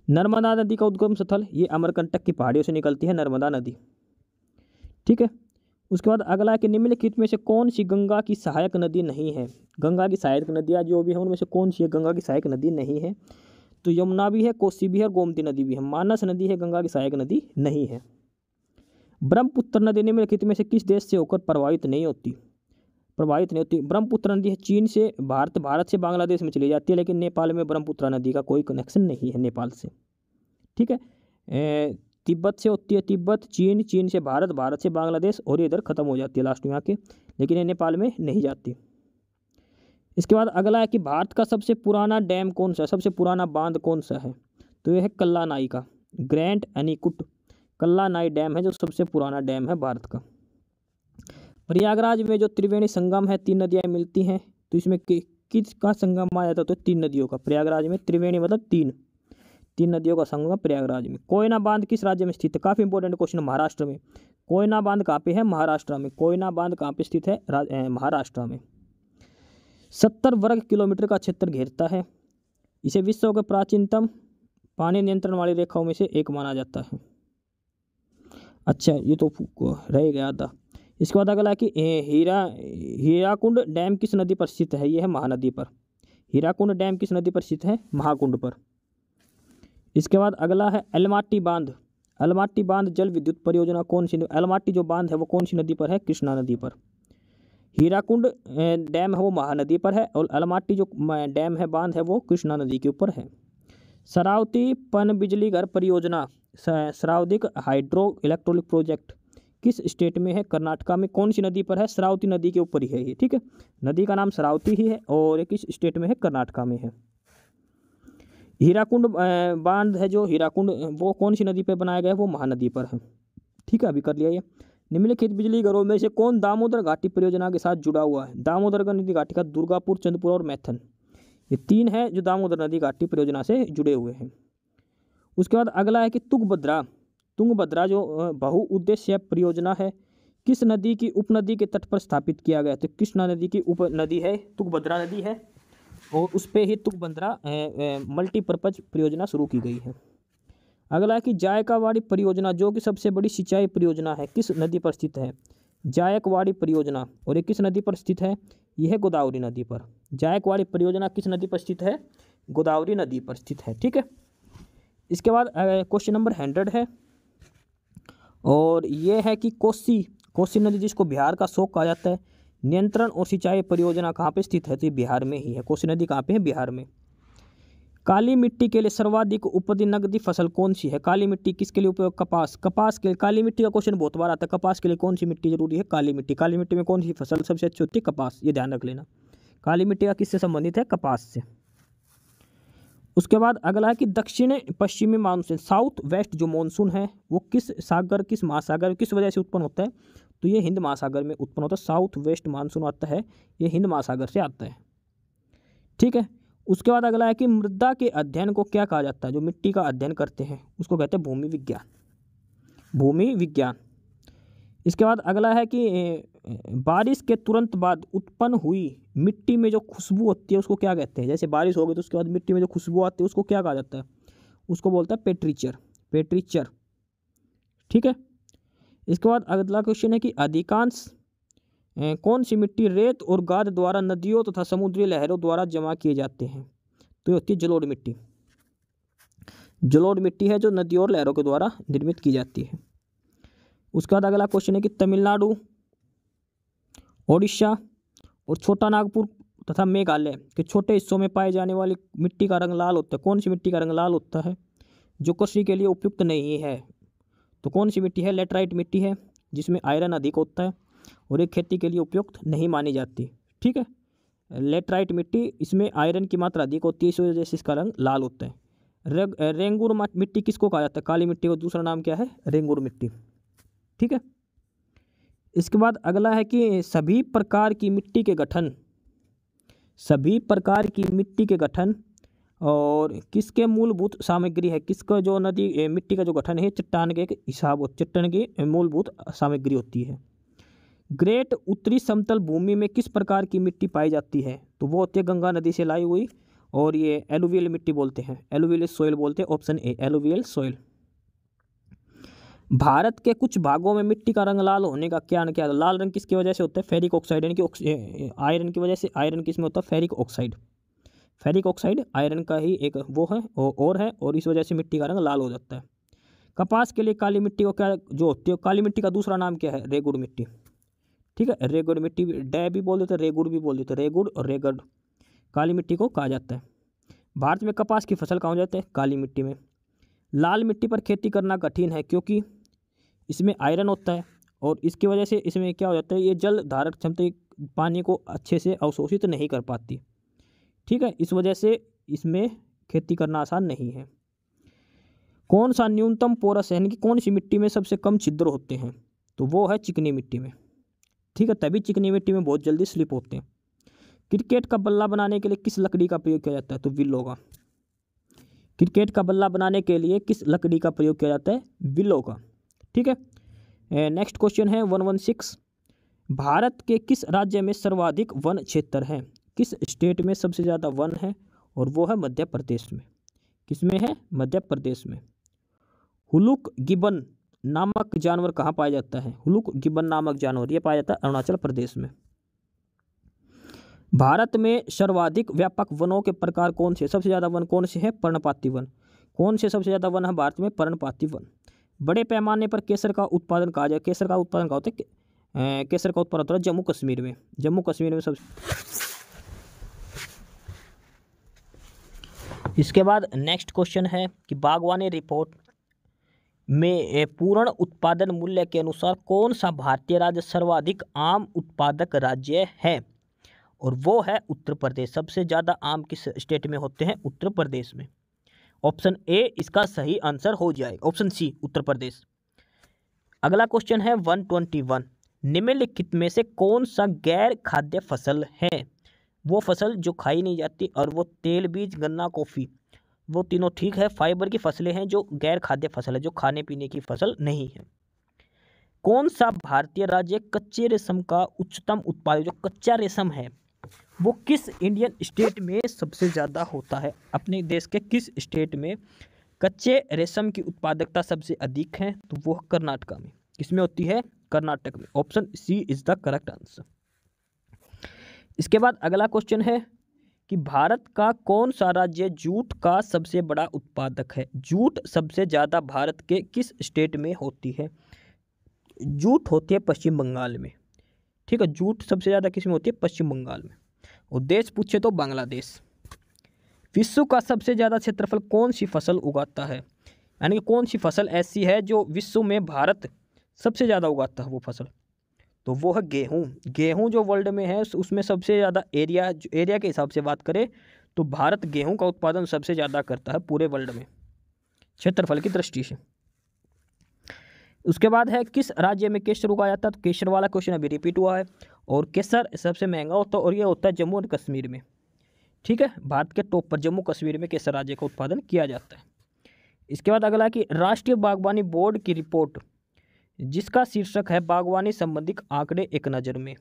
नर्मदा नदी का उद्गम स्थल ये अमरकंटक की पहाड़ियों से निकलती है नर्मदा नदी। ठीक है, उसके बाद अगला है कि निम्नलिखित में से कौन सी गंगा की सहायक नदी नहीं है। गंगा की सहायक नदियाँ जो भी है उनमें से कौन सी है गंगा की सहायक नदी नहीं है। तो यमुना भी है, कोसी भी है और गोमती नदी भी है। मानस नदी है गंगा की सहायक नदी नहीं है। ब्रह्मपुत्र नदी निम्नलिखित में से किस देश से होकर प्रभावित नहीं होती। ब्रह्मपुत्र नदी है चीन से, भारत से बांग्लादेश में चली जाती है, लेकिन नेपाल में ब्रह्मपुत्र नदी का कोई कनेक्शन नहीं है नेपाल से। ठीक है, तिब्बत से होती है, तिब्बत, चीन से भारत से बांग्लादेश, और इधर खत्म हो जाती है लास्ट में आके, लेकिन ये नेपाल में नहीं जाती। इसके बाद अगला है कि भारत का सबसे पुराना डैम कौन सा है, सबसे पुराना बांध कौन सा है। तो यह है कल्लानाई का, ग्रैंड अनीकुट कल्लानाई डैम है जो सबसे पुराना डैम है भारत का। प्रयागराज में जो त्रिवेणी संगम है, 3 नदियाँ मिलती हैं, तो इसमें किसका संगम आ जाता है। तो 3 नदियों का। प्रयागराज में त्रिवेणी मतलब 3 नदियों का संगम प्रयागराज में। कोयना बांध किस राज्य में स्थित है। काफ़ी इंपॉर्टेंट क्वेश्चन। महाराष्ट्र में। कोयना बांध कहाँ पे है, महाराष्ट्र में। कोयना बांध कहाँ पे स्थित है, महाराष्ट्र में। 70 वर्ग किलोमीटर का क्षेत्र घेरता है। इसे विश्व के प्राचीनतम पानी नियंत्रण वाली रेखाओं में से एक माना जाता है। अच्छा, ये तो रह गया था। इसके बाद अगला कि हीराकुंड डैम किस नदी पर स्थित है। यह है महानदी पर। हीराकुंड डैम किस नदी पर स्थित है, महाकुंड पर। इसके बाद अगला है अलमाटी बांध। अलमाटी बांध जल विद्युत परियोजना कौन सी, अलमाटी जो बांध है वो कौन सी नदी पर है, कृष्णा नदी पर। हीराकुंड डैम है वो महानदी पर है, और अलमाटी जो डैम है बांध है वो कृष्णा नदी के ऊपर है। शरावती पन बिजली घर परियोजना, शरावती हाइड्रो इलेक्ट्रोलिक प्रोजेक्ट किस स्टेट में है? कर्नाटका में। कौन सी नदी पर है? शरावती नदी के ऊपर ही है ये, ठीक है। नदी का नाम शरावती ही है और ये किस स्टेट में है? कर्नाटका में है। हीराकुंड बांध है जो हीराकुंड, वो कौन सी नदी पर बनाया गया है? वो महानदी पर है, ठीक है। अभी कर लिया ये। निम्नलिखित बिजली घरों में से कौन दामोदर घाटी परियोजना के साथ जुड़ा हुआ है? दामोदर नदी घाटी का दुर्गापुर, चंद्रपुर और मैथन, ये 3 है जो दामोदर नदी घाटी परियोजना से जुड़े हुए हैं। उसके बाद अगला है कि तुंगभद्रा जो बहुउद्देश्य परियोजना है, किस नदी की उपनदी के तट पर स्थापित किया गया? तो कृष्णा नदी की उपनदी है, तुंगभद्रा नदी है, और उस पर ही तुंगभद्रा मल्टीपर्पज परियोजना शुरू की गई है। अगला है कि जायकवाड़ी परियोजना जो कि सबसे बड़ी सिंचाई परियोजना है, किस नदी पर स्थित है? जायकवाड़ी परियोजना, और ये किस नदी पर स्थित है? यह है गोदावरी नदी पर। जायकवाड़ी परियोजना किस नदी पर स्थित है? गोदावरी नदी पर स्थित है, ठीक है। इसके बाद क्वेश्चन नंबर 100 है, और ये है कि कोसी नदी जिसको बिहार का शोक कहा जाता है, नियंत्रण और सिंचाई परियोजना कहाँ पे स्थित है? तो ये बिहार में ही है। कोसी नदी कहाँ पे है? बिहार में। काली मिट्टी के लिए सर्वाधिक उपज नकदी फसल कौन सी है? काली मिट्टी किसके लिए उपयोग? कपास के लिए। काली मिट्टी का क्वेश्चन बहुत बार आता है। कपास के लिए कौन सी मिट्टी जरूरी है? काली मिट्टी। काली मिट्टी में कौन सी फसल सबसे अच्छी होती है? कपास, ये ध्यान रख लेना। काली मिट्टी का किससे संबंधित है? कपास से। उसके बाद अगला है कि दक्षिण पश्चिमी मानसून, साउथ वेस्ट जो मानसून है वो किस महासागर किस वजह से उत्पन्न होता है? तो ये हिंद महासागर में उत्पन्न होता है। साउथ वेस्ट मानसून आता है, ये हिंद महासागर से आता है, ठीक है। उसके बाद अगला है कि मृदा के अध्ययन को क्या कहा जाता है? जो मिट्टी का अध्ययन करते हैं उसको कहते हैं भूमि विज्ञान। इसके बाद अगला है कि बारिश के तुरंत बाद उत्पन्न हुई मिट्टी में जो खुशबू होती है उसको क्या कहते हैं? जैसे बारिश हो गई तो उसके बाद मिट्टी में जो खुशबू आती है उसको क्या कहा जाता है? उसको बोलता है पेट्रीचर, ठीक है। इसके बाद अगला क्वेश्चन है कि अधिकांश कौन सी मिट्टी रेत और गाद द्वारा नदियों तथा समुद्री लहरों द्वारा जमा किए जाते हैं? तो ये होती है जलोढ़ मिट्टी है जो नदियों और लहरों के द्वारा निर्मित की जाती है। उसके बाद अगला क्वेश्चन है कि तमिलनाडु, ओडिशा और छोटा नागपुर तथा मेघालय के छोटे हिस्सों में पाए जाने वाली मिट्टी का रंग लाल होता है। कौन सी मिट्टी का रंग लाल होता है? जो कृषि के लिए उपयुक्त नहीं है। तो कौन सी मिट्टी है? लेटराइट मिट्टी है जिसमें आयरन अधिक होता है और ये खेती के लिए उपयुक्त नहीं मानी जाती, ठीक है। लेटराइट मिट्टी, इसमें आयरन की मात्रा अधिक होती है, इस वजह से इसका रंग लाल होता है। रेंगुर मिट्टी किसको कहा जाता है? काली मिट्टी को दूसरा नाम क्या है? रेंगुर मिट्टी, ठीक है। इसके बाद अगला है कि सभी प्रकार की मिट्टी के गठन और किसके मूलभूत सामग्री है? किसका जो मिट्टी का जो गठन है चट्टान के चट्टान की मूलभूत सामग्री होती है। ग्रेट उत्तरी समतल भूमि में किस प्रकार की मिट्टी पाई जाती है? तो वो होती है गंगा नदी से लाई हुई, और ये एलुवियल मिट्टी बोलते हैं, एलुवियल सॉइल बोलते हैं। Option A, alluvial soil. Bharat के कुछ भागों में मिट्टी का रंग लाल होने का क्या लाल रंग किसकी वजह से होता है? फेरिक ऑक्साइड, यानी कि आयरन की वजह से। आयरन किसमें होता है? फेरिक ऑक्साइड आयरन का ही एक वो है और इस वजह से मिट्टी का रंग लाल हो जाता है। कपास के लिए काली मिट्टी को क्या जो होती है? काली मिट्टी का दूसरा नाम क्या है? रेगुड़ मिट्टी, ठीक है। रेगुड़ मिट्टी डै भी बोल देते हैं, रेगुड़ भी बोल देते हैं। रेगुड़ और रेगड़ काली मिट्टी को कहा जाता है। भारत में कपास की फसल कहाँ हो जाती है? काली मिट्टी में। लाल मिट्टी पर खेती करना कठिन है क्योंकि इसमें आयरन होता है और इसकी वजह से इसमें क्या हो जाता है? ये जल धारक क्षमता पानी को अच्छे से अवशोषित नहीं कर पाती, ठीक है। इस वजह से इसमें खेती करना आसान नहीं है। कौन सा न्यूनतम पोरस है, यानी कि कौन सी मिट्टी में सबसे कम छिद्र होते हैं? तो वो है चिकनी मिट्टी में, ठीक है। तभी चिकनी मिट्टी में बहुत जल्दी स्लिप होते हैं। क्रिकेट का बल्ला बनाने के लिए किस लकड़ी का प्रयोग किया जाता है? तो विलो का। क्रिकेट का बल्ला बनाने के लिए किस लकड़ी का प्रयोग किया जाता है? विलो का, ठीक है। नेक्स्ट क्वेश्चन है 116। भारत के किस राज्य में सर्वाधिक वन क्षेत्र है? किस स्टेट में सबसे ज़्यादा वन है? और वो है मध्य प्रदेश में। किसमें है? मध्य प्रदेश में। हुलुक गिबन नामक जानवर कहाँ पाया जाता है? हुलुक गिबन नामक जानवर ये पाया जाता है अरुणाचल प्रदेश में। भारत में सर्वाधिक व्यापक वनों के प्रकार कौन से? सबसे ज़्यादा वन कौन से हैं? पर्णपाती वन। कौन से सबसे ज़्यादा वन है भारत में? पर्णपाती वन। बड़े पैमाने पर केसर का उत्पादन कहा जाए, केसर का उत्पादन कहाँ होता है? केसर का उत्पादन होता है जम्मू कश्मीर में। जम्मू कश्मीर में इसके बाद नेक्स्ट क्वेश्चन है कि बागवानी रिपोर्ट में पूर्ण उत्पादन मूल्य के अनुसार कौन सा भारतीय राज्य सर्वाधिक आम उत्पादक राज्य है? और वो है उत्तर प्रदेश। सबसे ज़्यादा आम किस स्टेट में होते हैं? उत्तर प्रदेश में। ऑप्शन ए इसका सही आंसर हो जाएगा, ऑप्शन सी उत्तर प्रदेश। अगला क्वेश्चन है 121, निम्नलिखित में से कौन सा गैर खाद्य फसल है? वो फसल जो खाई नहीं जाती, और वो तेल बीज गन्ना कॉफ़ी, वो तीनों ठीक है, फाइबर की फसलें हैं जो गैर खाद्य फसल है, जो खाने पीने की फसल नहीं है। कौन सा भारतीय राज्य कच्चे रेशम का उच्चतम उत्पादन, जो कच्चा रेशम है वो किस इंडियन स्टेट में सबसे ज़्यादा होता है? अपने देश के किस स्टेट में कच्चे रेशम की उत्पादकता सबसे अधिक है? तो वो कर्नाटका में। किसमें होती है? कर्नाटक में। Option C is the correct answer. इसके बाद अगला क्वेश्चन है कि भारत का कौन सा राज्य जूट का सबसे बड़ा उत्पादक है? जूट सबसे ज़्यादा भारत के किस स्टेट में होती है? जूट होती है पश्चिम बंगाल में। ठीक है, जूट सबसे ज़्यादा किस में होती है? पश्चिम बंगाल में। और देश पूछे तो बांग्लादेश। विश्व का सबसे ज़्यादा क्षेत्रफल कौन सी फसल उगाता है? यानी कि कौन सी फसल ऐसी है जो विश्व में भारत सबसे ज़्यादा उगाता है वो फसल? तो वो है गेहूँ। गेहूँ जो वर्ल्ड में है उसमें सबसे ज़्यादा एरिया के हिसाब से बात करें तो भारत गेहूँ का उत्पादन सबसे ज़्यादा करता है पूरे वर्ल्ड में, क्षेत्रफल की दृष्टि से। उसके बाद है किस राज्य में केसर उगाया जाता है? तो केसर वाला क्वेश्चन अभी रिपीट हुआ है, और केसर सबसे महंगा होता है, और ये होता है जम्मू और कश्मीर में। ठीक है, भारत के टॉप पर जम्मू कश्मीर में केसर राज्य का उत्पादन किया जाता है। इसके बाद अगला कि राष्ट्रीय बागवानी बोर्ड की रिपोर्ट जिसका शीर्षक है बागवानी संबंधित आंकड़े एक नज़र में,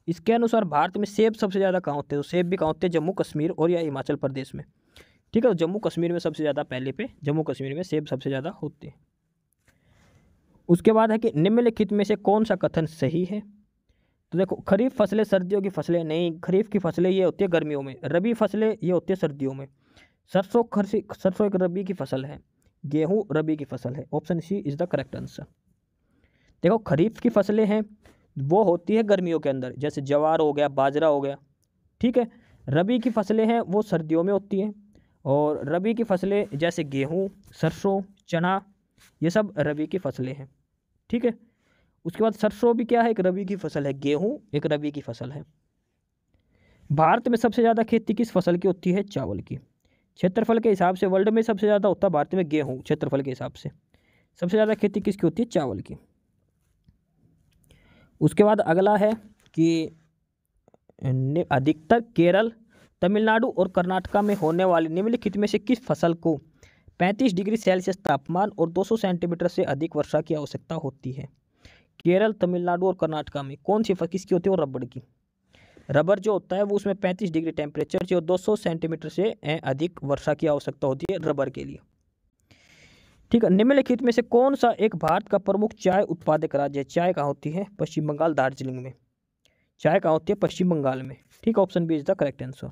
इसके अनुसार भारत में सेब सबसे ज़्यादा कहाँ होते हैं? तो सेब भी कहाँ होते हैं? जम्मू कश्मीर और या हिमाचल प्रदेश में। ठीक है, तो जम्मू कश्मीर में सबसे ज़्यादा, पहले पे जम्मू कश्मीर में सेब सबसे ज़्यादा होते हैं। उसके बाद है कि निम्नलिखित में से कौन सा कथन सही है? तो देखो, खरीफ फसलें सर्दियों की फसलें नहीं, खरीफ की फसलें ये होती है गर्मियों में, रबी फसलें ये होती है सर्दियों में। सरसों एक रबी की फसल है, गेहूँ रबी की फसल है। Option C is the correct answer. देखो, खरीफ की फसलें हैं वो होती है गर्मियों के अंदर, जैसे ज्वार हो गया, बाजरा हो गया। ठीक है, रबी की फसलें हैं वो सर्दियों में होती हैं, और रबी की फसलें जैसे गेहूँ, सरसों, चना, ये सब रबी की फसलें हैं। ठीक है, उसके बाद सरसों भी क्या है? एक रबी की फसल है, गेहूँ एक रबी की फसल है। भारत में सबसे ज़्यादा खेती किस फसल की होती है? चावल की। क्षेत्रफल के हिसाब से वर्ल्ड में सबसे ज़्यादा होता है भारत में गेहूँ, क्षेत्रफल के हिसाब से सबसे ज़्यादा खेती किसकी होती है? चावल की। उसके बाद अगला है कि अधिकतर केरल, तमिलनाडु और कर्नाटका में होने वाली निम्नलिखित में से किस फसल को 35 डिग्री सेल्सियस तापमान और 200 सेंटीमीटर से अधिक वर्षा की आवश्यकता होती है? केरल, तमिलनाडु और कर्नाटका में कौन सी फसल किसकी होती है? और रबड़ की। रबर जो होता है वो उसमें 35 डिग्री टेम्परेचर से और 200 सेंटीमीटर से अधिक वर्षा की आवश्यकता होती है रबर के लिए। ठीक है, निम्नलिखित में से कौन सा एक भारत का प्रमुख चाय उत्पादक राज्य है? चाय कहाँ होती है? पश्चिम बंगाल, दार्जिलिंग में। चाय कहाँ होती है? पश्चिम बंगाल में। ठीक है, option B is the correct answer.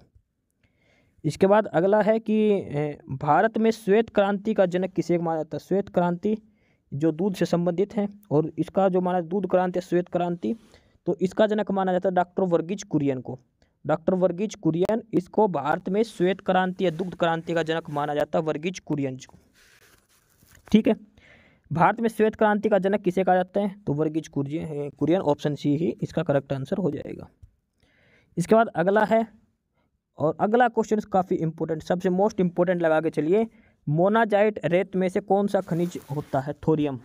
इसके बाद अगला है कि भारत में श्वेत क्रांति का जनक किसे माना जाता है? श्वेत क्रांति जो दूध से संबंधित है, और इसका जो माना दूध क्रांति, श्वेत क्रांति, तो इसका जनक माना जाता है डॉक्टर वर्गीज कुरियन को। डॉक्टर वर्गीज कुरियन, इसको भारत में श्वेत क्रांति या दुग्ध क्रांति का जनक माना जाता है, वर्गीज कुरियन को। ठीक है, भारत में श्वेत क्रांति का जनक किसे कहा जाता है? तो वर्गीज कुरियन। ऑप्शन सी ही इसका करेक्ट आंसर हो जाएगा। इसके बाद अगला है, और अगला क्वेश्चन काफ़ी इंपॉर्टेंट, सबसे मोस्ट इंपॉर्टेंट लगा के चलिए। मोनाजाइट रेत में से कौन सा खनिज होता है? थोरियम।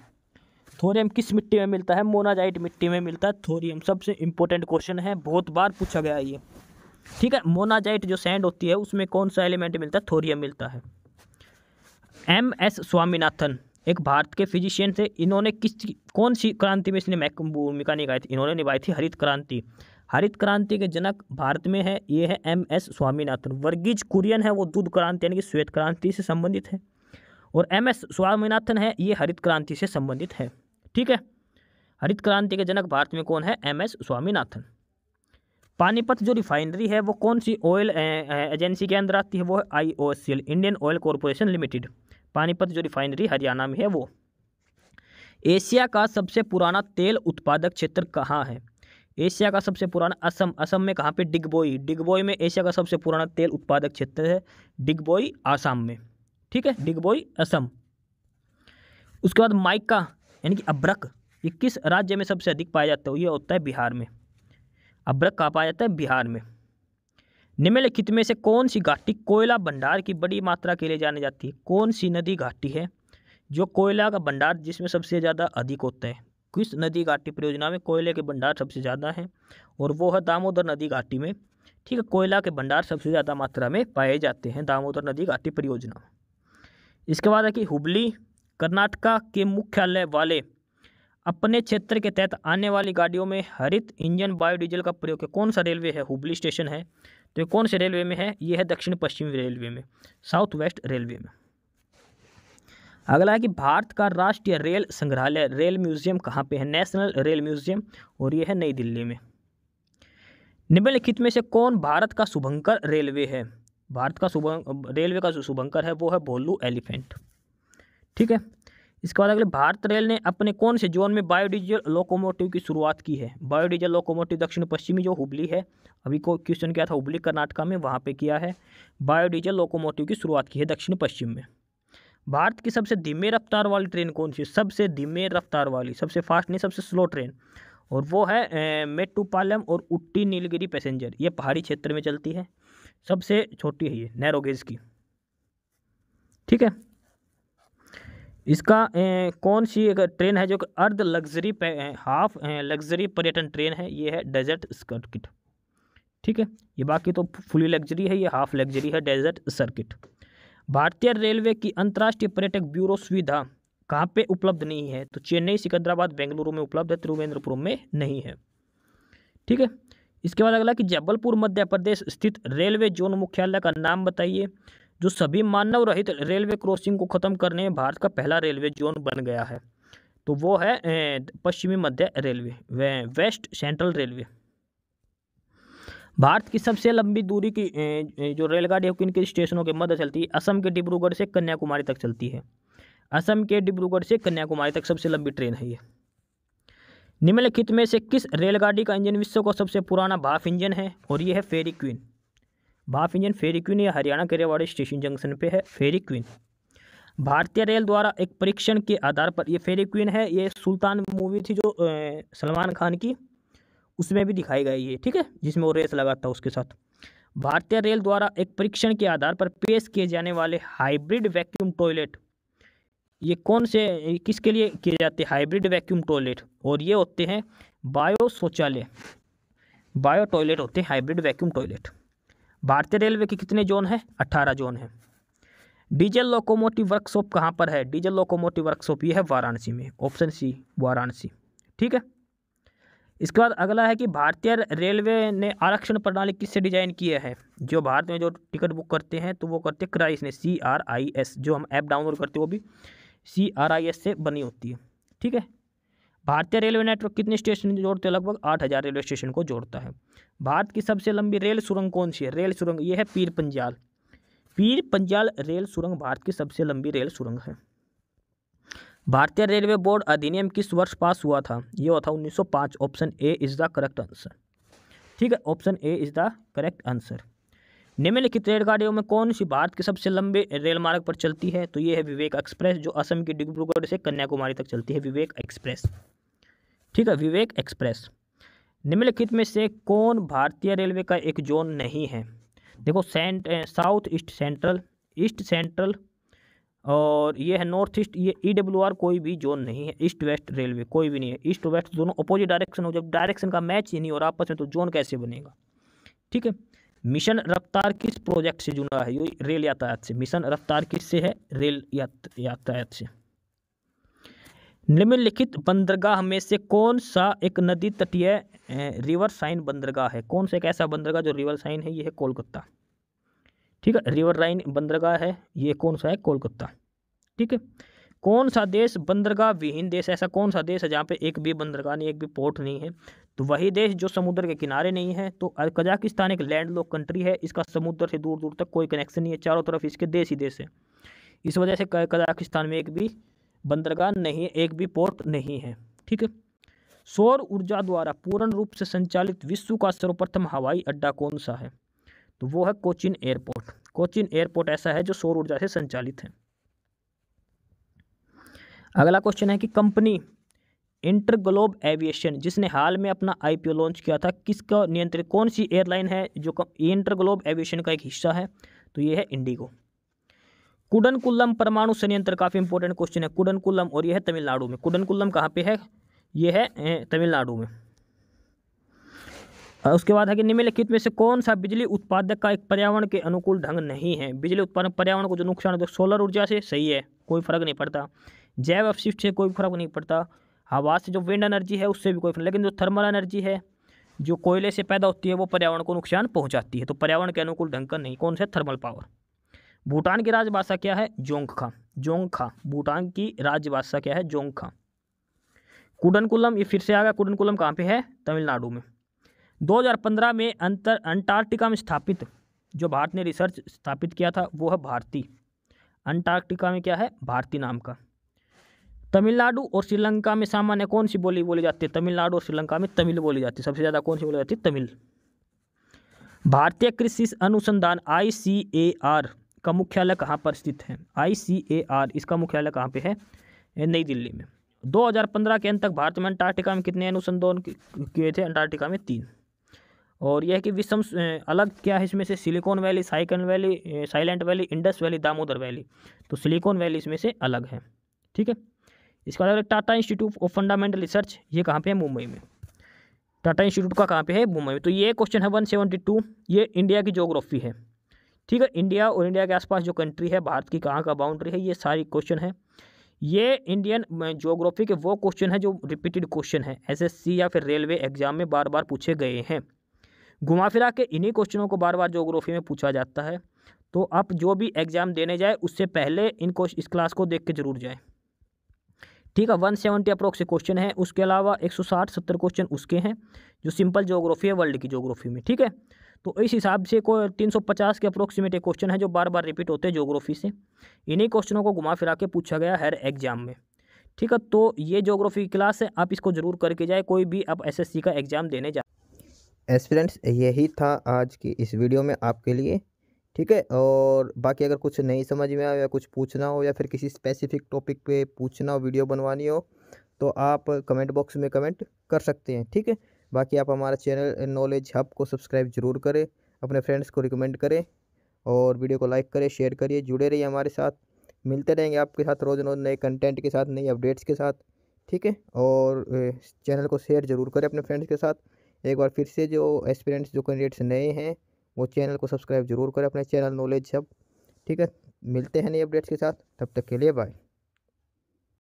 थोरियम किस मिट्टी में मिलता है? मोनाजाइट मिट्टी में मिलता है थोरियम। सबसे इंपॉर्टेंट क्वेश्चन है, बहुत बार पूछा गया है ये। ठीक है, मोनाजाइट जो सैंड होती है उसमें कौन सा एलिमेंट मिलता है? थोरियम मिलता है। MS स्वामीनाथन एक भारत के फिजिशियन थे, इन्होंने कौन सी क्रांति में इसने भूमिका निभाई थी? इन्होंने निभाई थी हरित क्रांति। हरित क्रांति के जनक भारत में है, ये है MS स्वामीनाथन। वर्गीज कुरियन है वो दूध क्रांति यानी कि श्वेत क्रांति से संबंधित है, और MS स्वामीनाथन है ये हरित क्रांति से संबंधित है। ठीक है, हरित क्रांति के जनक भारत में कौन है? MS स्वामीनाथन। पानीपत जो रिफाइनरी है वो कौन सी ऑयल एजेंसी के अंदर आती है? वो है IOCL, Indian oil corporation limited. Panipat जो रिफाइनरी हरियाणा में है वो। एशिया का सबसे पुराना तेल उत्पादक क्षेत्र कहाँ है? एशिया का सबसे पुराना असम। असम में कहाँ पे? डिगबोई। डिगबोई में एशिया का सबसे पुराना तेल उत्पादक क्षेत्र है, डिगबोई आसाम में। ठीक है, डिगबोई असम। उसके बाद माइका यानी कि अब्रक, ये किस राज्य में सबसे अधिक पाया जाता है? ये होता है बिहार में। अब्रक कहाँ पाया जाता है? बिहार में। निम्नलिखित में से कौन सी घाटी कोयला भंडार की बड़ी मात्रा के लिए जानी जाती है? कौन सी नदी घाटी है जो कोयला का भंडार जिसमें सबसे ज़्यादा अधिक होता है? किस नदी घाटी परियोजना में कोयले के भंडार सबसे ज़्यादा हैं? और वो है दामोदर नदी घाटी में। ठीक है, कोयला के भंडार सबसे ज़्यादा मात्रा में पाए जाते हैं दामोदर नदी घाटी परियोजना। इसके बाद है कि हुबली कर्नाटका के मुख्यालय वाले अपने क्षेत्र के तहत आने वाली गाड़ियों में हरित इंजन बायोडीजल का प्रयोग है। कौन सा रेलवे है? हुबली स्टेशन है, तो ये कौन से रेलवे में है? ये है दक्षिण पश्चिमी रेलवे में, साउथ वेस्ट रेलवे में। अगला है कि भारत का राष्ट्रीय रेल संग्रहालय रेल म्यूजियम कहाँ पे है? नेशनल रेल म्यूजियम, और ये है नई दिल्ली में। निम्नलिखित में से कौन भारत का शुभंकर रेलवे है? भारत का रेलवे का जो शुभंकर है वो है भोलू एलिफेंट। ठीक है, इसके बाद अगले, भारत रेल ने अपने कौन से जोन में बायोडीजल लोकोमोटिव की शुरुआत की है? बायोडीजल लोकोमोटिव दक्षिण पश्चिमी जो हुबली है, अभी को क्वेश्चन किया था, हुबली कर्नाटका में, वहाँ पे किया है। बायोडीजल लोकोमोटिव की शुरुआत की है दक्षिण पश्चिम में। भारत की सबसे धीमे रफ्तार वाली ट्रेन कौन सी है? सबसे धीमे रफ्तार वाली, सबसे फास्ट नहीं, सबसे स्लो ट्रेन, और वो है मेट्टुपालम और उट्टी नीलगिरी पैसेंजर। ये पहाड़ी क्षेत्र में चलती है, सबसे छोटी है ये, नैरो गेज की। ठीक है, इसका कौन सी एक ट्रेन है जो अर्ध लग्जरी हाफ लग्जरी पर्यटन ट्रेन है? ये है डेजर्ट सर्किट। ठीक है, ये बाकी तो फुली लग्जरी है, ये हाफ लग्जरी है डेजर्ट सर्किट। भारतीय रेलवे की अंतर्राष्ट्रीय पर्यटक ब्यूरो सुविधा कहाँ पे उपलब्ध नहीं है? तो चेन्नई, सिकंदराबाद, बेंगलुरु में उपलब्ध है, त्रिवेंद्रपुरम में नहीं है। ठीक है, इसके बाद अगला कि जबलपुर मध्य प्रदेश स्थित रेलवे जोन मुख्यालय का नाम बताइए जो सभी मानव रहित रेलवे क्रॉसिंग को खत्म करने में भारत का पहला रेलवे जोन बन गया है। तो वो है पश्चिमी मध्य railway, west central railway. Bharat की सबसे लंबी दूरी की जो रेलगाड़ी है किन के स्टेशनों के मध्य चलती है? असम के डिब्रूगढ़ से कन्याकुमारी तक चलती है। असम के डिब्रूगढ़ से कन्याकुमारी तक सबसे लंबी ट्रेन है ये। निम्नलिखित में से किस रेलगाड़ी का इंजन विश्व का सबसे पुराना भाप इंजन है? और ये है फेरी क्वीन। भाप इंजन फेरी क्वीन, ये हरियाणा के रेवाड़ी स्टेशन जंक्शन पे है फेरी क्वीन। भारतीय रेल द्वारा एक परीक्षण के आधार पर, ये फेरी क्वीन है, ये सुल्तान मूवी थी जो सलमान खान की, उसमें भी दिखाई गई है। ठीक है, जिसमें वो रेस लगाता है उसके साथ। भारतीय रेल द्वारा एक परीक्षण के आधार पर पेश किए जाने वाले हाइब्रिड वैक्यूम टॉयलेट, ये कौन से किसके लिए किए जाते हैं? हाइब्रिड वैक्यूम टॉयलेट, और ये होते हैं बायो शौचालय, बायो टॉयलेट होते हैं हाइब्रिड वैक्यूम टॉयलेट। भारतीय रेलवे के कितने जोन हैं? 18 जोन हैं। डीजल लोकोमोटिव वर्कशॉप कहाँ पर है? डीजल लोकोमोटिव वर्कशॉप ये है वाराणसी में, ऑप्शन सी वाराणसी। ठीक है, इसके बाद अगला है कि भारतीय रेलवे ने आरक्षण प्रणाली किससे डिजाइन किया है? जो भारत में जो टिकट बुक करते हैं तो वो करते हैं क्राइस ने, CRIS, जो हम ऐप डाउनलोड करते हैं वो भी CRIS से बनी होती है। ठीक है, भारतीय रेलवे नेटवर्क कितने स्टेशन जोड़ते हैं? लगभग 8000 रेलवे स्टेशन को जोड़ता है। भारत की सबसे लंबी रेल सुरंग कौन सी है? रेल सुरंग ये है पीर पंजाल। पीर पंजाल रेल सुरंग भारत की सबसे लंबी रेल सुरंग है। भारतीय रेलवे बोर्ड अधिनियम किस वर्ष पास हुआ था? ये हुआ था 1905, option A is the correct answer. ठीक है, option A is the correct answer. निम्नलिखित रेलगाड़ियों में कौन सी भारत के सबसे लंबे रेल मार्ग पर चलती है? तो ये है विवेक एक्सप्रेस, जो असम के डिब्रूगढ़ से कन्याकुमारी तक चलती है, विवेक एक्सप्रेस। ठीक है, विवेक एक्सप्रेस। निम्नलिखित में से कौन भारतीय रेलवे का एक जोन नहीं है? देखो, south east central, east central, और ये है नॉर्थ ईस्ट, ये EWR कोई भी जोन नहीं है। ईस्ट वेस्ट रेलवे कोई भी नहीं है। ईस्ट वेस्ट दोनों अपोजिट डायरेक्शन हो, जब डायरेक्शन का मैच ही नहीं हो रहा आपस में तो जोन कैसे बनेगा? ठीक है, मिशन रफ्तार किस प्रोजेक्ट से जुड़ा है? ये रेल यातायात से। मिशन रफ्तार किससे है? रेल यातायात से। निम्नलिखित बंदरगाह में से कौन सा एक नदी तटीय रिवर साइन बंदरगाह है? कौन सा एक ऐसा बंदरगाह जो रिवर साइन है? ये है कोलकाता। ठीक है, रिवर लाइन बंदरगाह है, ये कौन सा है? कोलकाता। ठीक है, कौन सा देश बंदरगाह विहीन देश? ऐसा कौन सा देश है जहाँ पे एक भी बंदरगाह नहीं, एक भी पोर्ट नहीं है? तो वही देश जो समुद्र के किनारे नहीं है। तो कजाकिस्तान एक लैंडलॉक कंट्री है, इसका समुद्र से दूर दूर तक कोई कनेक्शन नहीं है, चारों तरफ इसके देश ही देश है। इस वजह से कजाकिस्तान में एक भी बंदरगाह नहीं है, एक भी पोर्ट नहीं है। ठीक है, सौर ऊर्जा द्वारा पूर्ण रूप से संचालित विश्व का सर्वप्रथम हवाई अड्डा कौन सा है? तो वो है कोचिन एयरपोर्ट। कोचिन एयरपोर्ट ऐसा है जो सौर ऊर्जा से संचालित है। अगला क्वेश्चन है कि कंपनी इंटरग्लोब एविएशन जिसने हाल में अपना IPO लॉन्च किया था, किसका नियंत्रित, कौन सी एयरलाइन है जो इंटरग्लोब एविएशन का एक हिस्सा है? तो ये है इंडिगो। कुडनकुलम परमाणु संयंत्र, काफ़ी इंपॉर्टेंट क्वेश्चन है, कुडनकुलम, और यह है तमिलनाडु में। कुडनकुलम कहाँ पे है? ये है तमिलनाडु में। उसके बाद है कि निम्नलिखित में से कौन सा बिजली उत्पादक का एक पर्यावरण के अनुकूल ढंग नहीं है? बिजली उत्पादन पर्यावरण को जो नुकसान है, तो सोलर ऊर्जा से सही है, कोई फर्क नहीं पड़ता। जैव अपशिष्ट से कोई फर्क नहीं पड़ता। हवा से जो विंड एनर्जी है उससे भी कोई फर्क, लेकिन जो थर्मल एनर्जी है जो कोयले से पैदा होती है वो पर्यावरण को नुकसान पहुंचाती है, तो पर्यावरण के अनुकूल ढंग का नहीं। कौन सा? Thermal power. भूटान की राजभाषा क्या है? जोंगखा। जोंगखा भूटान की राजभाषा क्या है? जोंगखा। कुडनकुलम, ये फिर से आ गया, कुडनकुलम कहाँ पे है? तमिलनाडु में। 2015 में अंटार्कटिका में स्थापित, जो भारत ने रिसर्च स्थापित किया था वो है भारती। अंटार्कटिका में क्या है? भारती नाम का। तमिलनाडु और श्रीलंका में सामान्य कौन सी बोली बोली जाती है? तमिलनाडु और श्रीलंका में तमिल बोली जाती है। सबसे ज़्यादा कौन सी बोली जाती है? तमिल। भारतीय कृषि अनुसंधान ICAR का मुख्यालय कहाँ पर स्थित है? ICAR, इसका मुख्यालय कहाँ पे है? नई दिल्ली में। 2015 के अंत तक भारत में अंटार्कटिका में कितने अनुसंधान किए थे? अंटार्कटिका में 3। और यह कि विषम अलग क्या है इसमें से? Silicon valley, silent valley, Indus valley, Damodar valley. तो सिलिकॉन वैली इसमें से अलग है। ठीक है। इसके बाद Tata institute of fundamental research, ये कहाँ पे है? मुंबई में। टाटा इंस्टीट्यूट का कहाँ पे है? मुंबई में। तो ये क्वेश्चन है 172, ये इंडिया की ज्योग्राफी है। ठीक है, इंडिया और इंडिया के आसपास जो कंट्री है, भारत की कहाँ का बाउंड्री है, ये सारी क्वेश्चन है। ये इंडियन ज्योग्राफी के वो क्वेश्चन है जो रिपीटेड क्वेश्चन है, SSC या फिर रेलवे एग्जाम में बार बार पूछे गए हैं। घुमा फिरा के इन्हीं क्वेश्चनों को बार बार ज्योग्राफी में पूछा जाता है। तो आप जो भी एग्जाम देने जाए उससे पहले इस क्लास को देख के जरूर जाए। ठीक है, 170 अप्रोक्स क्वेश्चन है। उसके अलावा 160-70 क्वेश्चन उसके हैं जो सिंपल ज्योग्राफी है वर्ल्ड की ज्योग्राफी में। ठीक है, तो इस हिसाब से कोई 350 के अप्रोक्सीमेट एक क्वेश्चन है जो बार बार रिपीट होते हैं ज्योग्राफी से। इन्हीं क्वेश्चनों को घुमा फिरा के पूछा गया हर एग्जाम में। ठीक है, तो ये ज्योग्राफी की क्लास है, आप इसको जरूर करके जाए कोई भी आप SSC का एग्जाम देने जाए। एस्पिरेंट्स, यही था आज की इस वीडियो में आपके लिए। ठीक है, और बाकी अगर कुछ नहीं समझ में आया या कुछ पूछना हो या फिर किसी स्पेसिफिक टॉपिक पे पूछना हो, वीडियो बनवानी हो, तो आप कमेंट बॉक्स में कमेंट कर सकते हैं। ठीक है, बाकी आप हमारा चैनल नॉलेज हब को सब्सक्राइब जरूर करें, अपने फ्रेंड्स को रिकमेंड करें और वीडियो को लाइक करें, शेयर करिए, जुड़े रहिए हमारे साथ। मिलते रहेंगे आपके साथ रोज़ रोज़ नए कंटेंट के साथ, नई अपडेट्स के साथ। ठीक है, और चैनल को शेयर जरूर करें अपने फ्रेंड्स के साथ। एक बार फिर से जो एस्पिरेंट्स, जो कैंडिडेट्स नए हैं, वो चैनल को सब्सक्राइब जरूर करें, अपने चैनल नॉलेज हब। ठीक है, मिलते हैं नई अपडेट्स के साथ, तब तक के लिए बाय।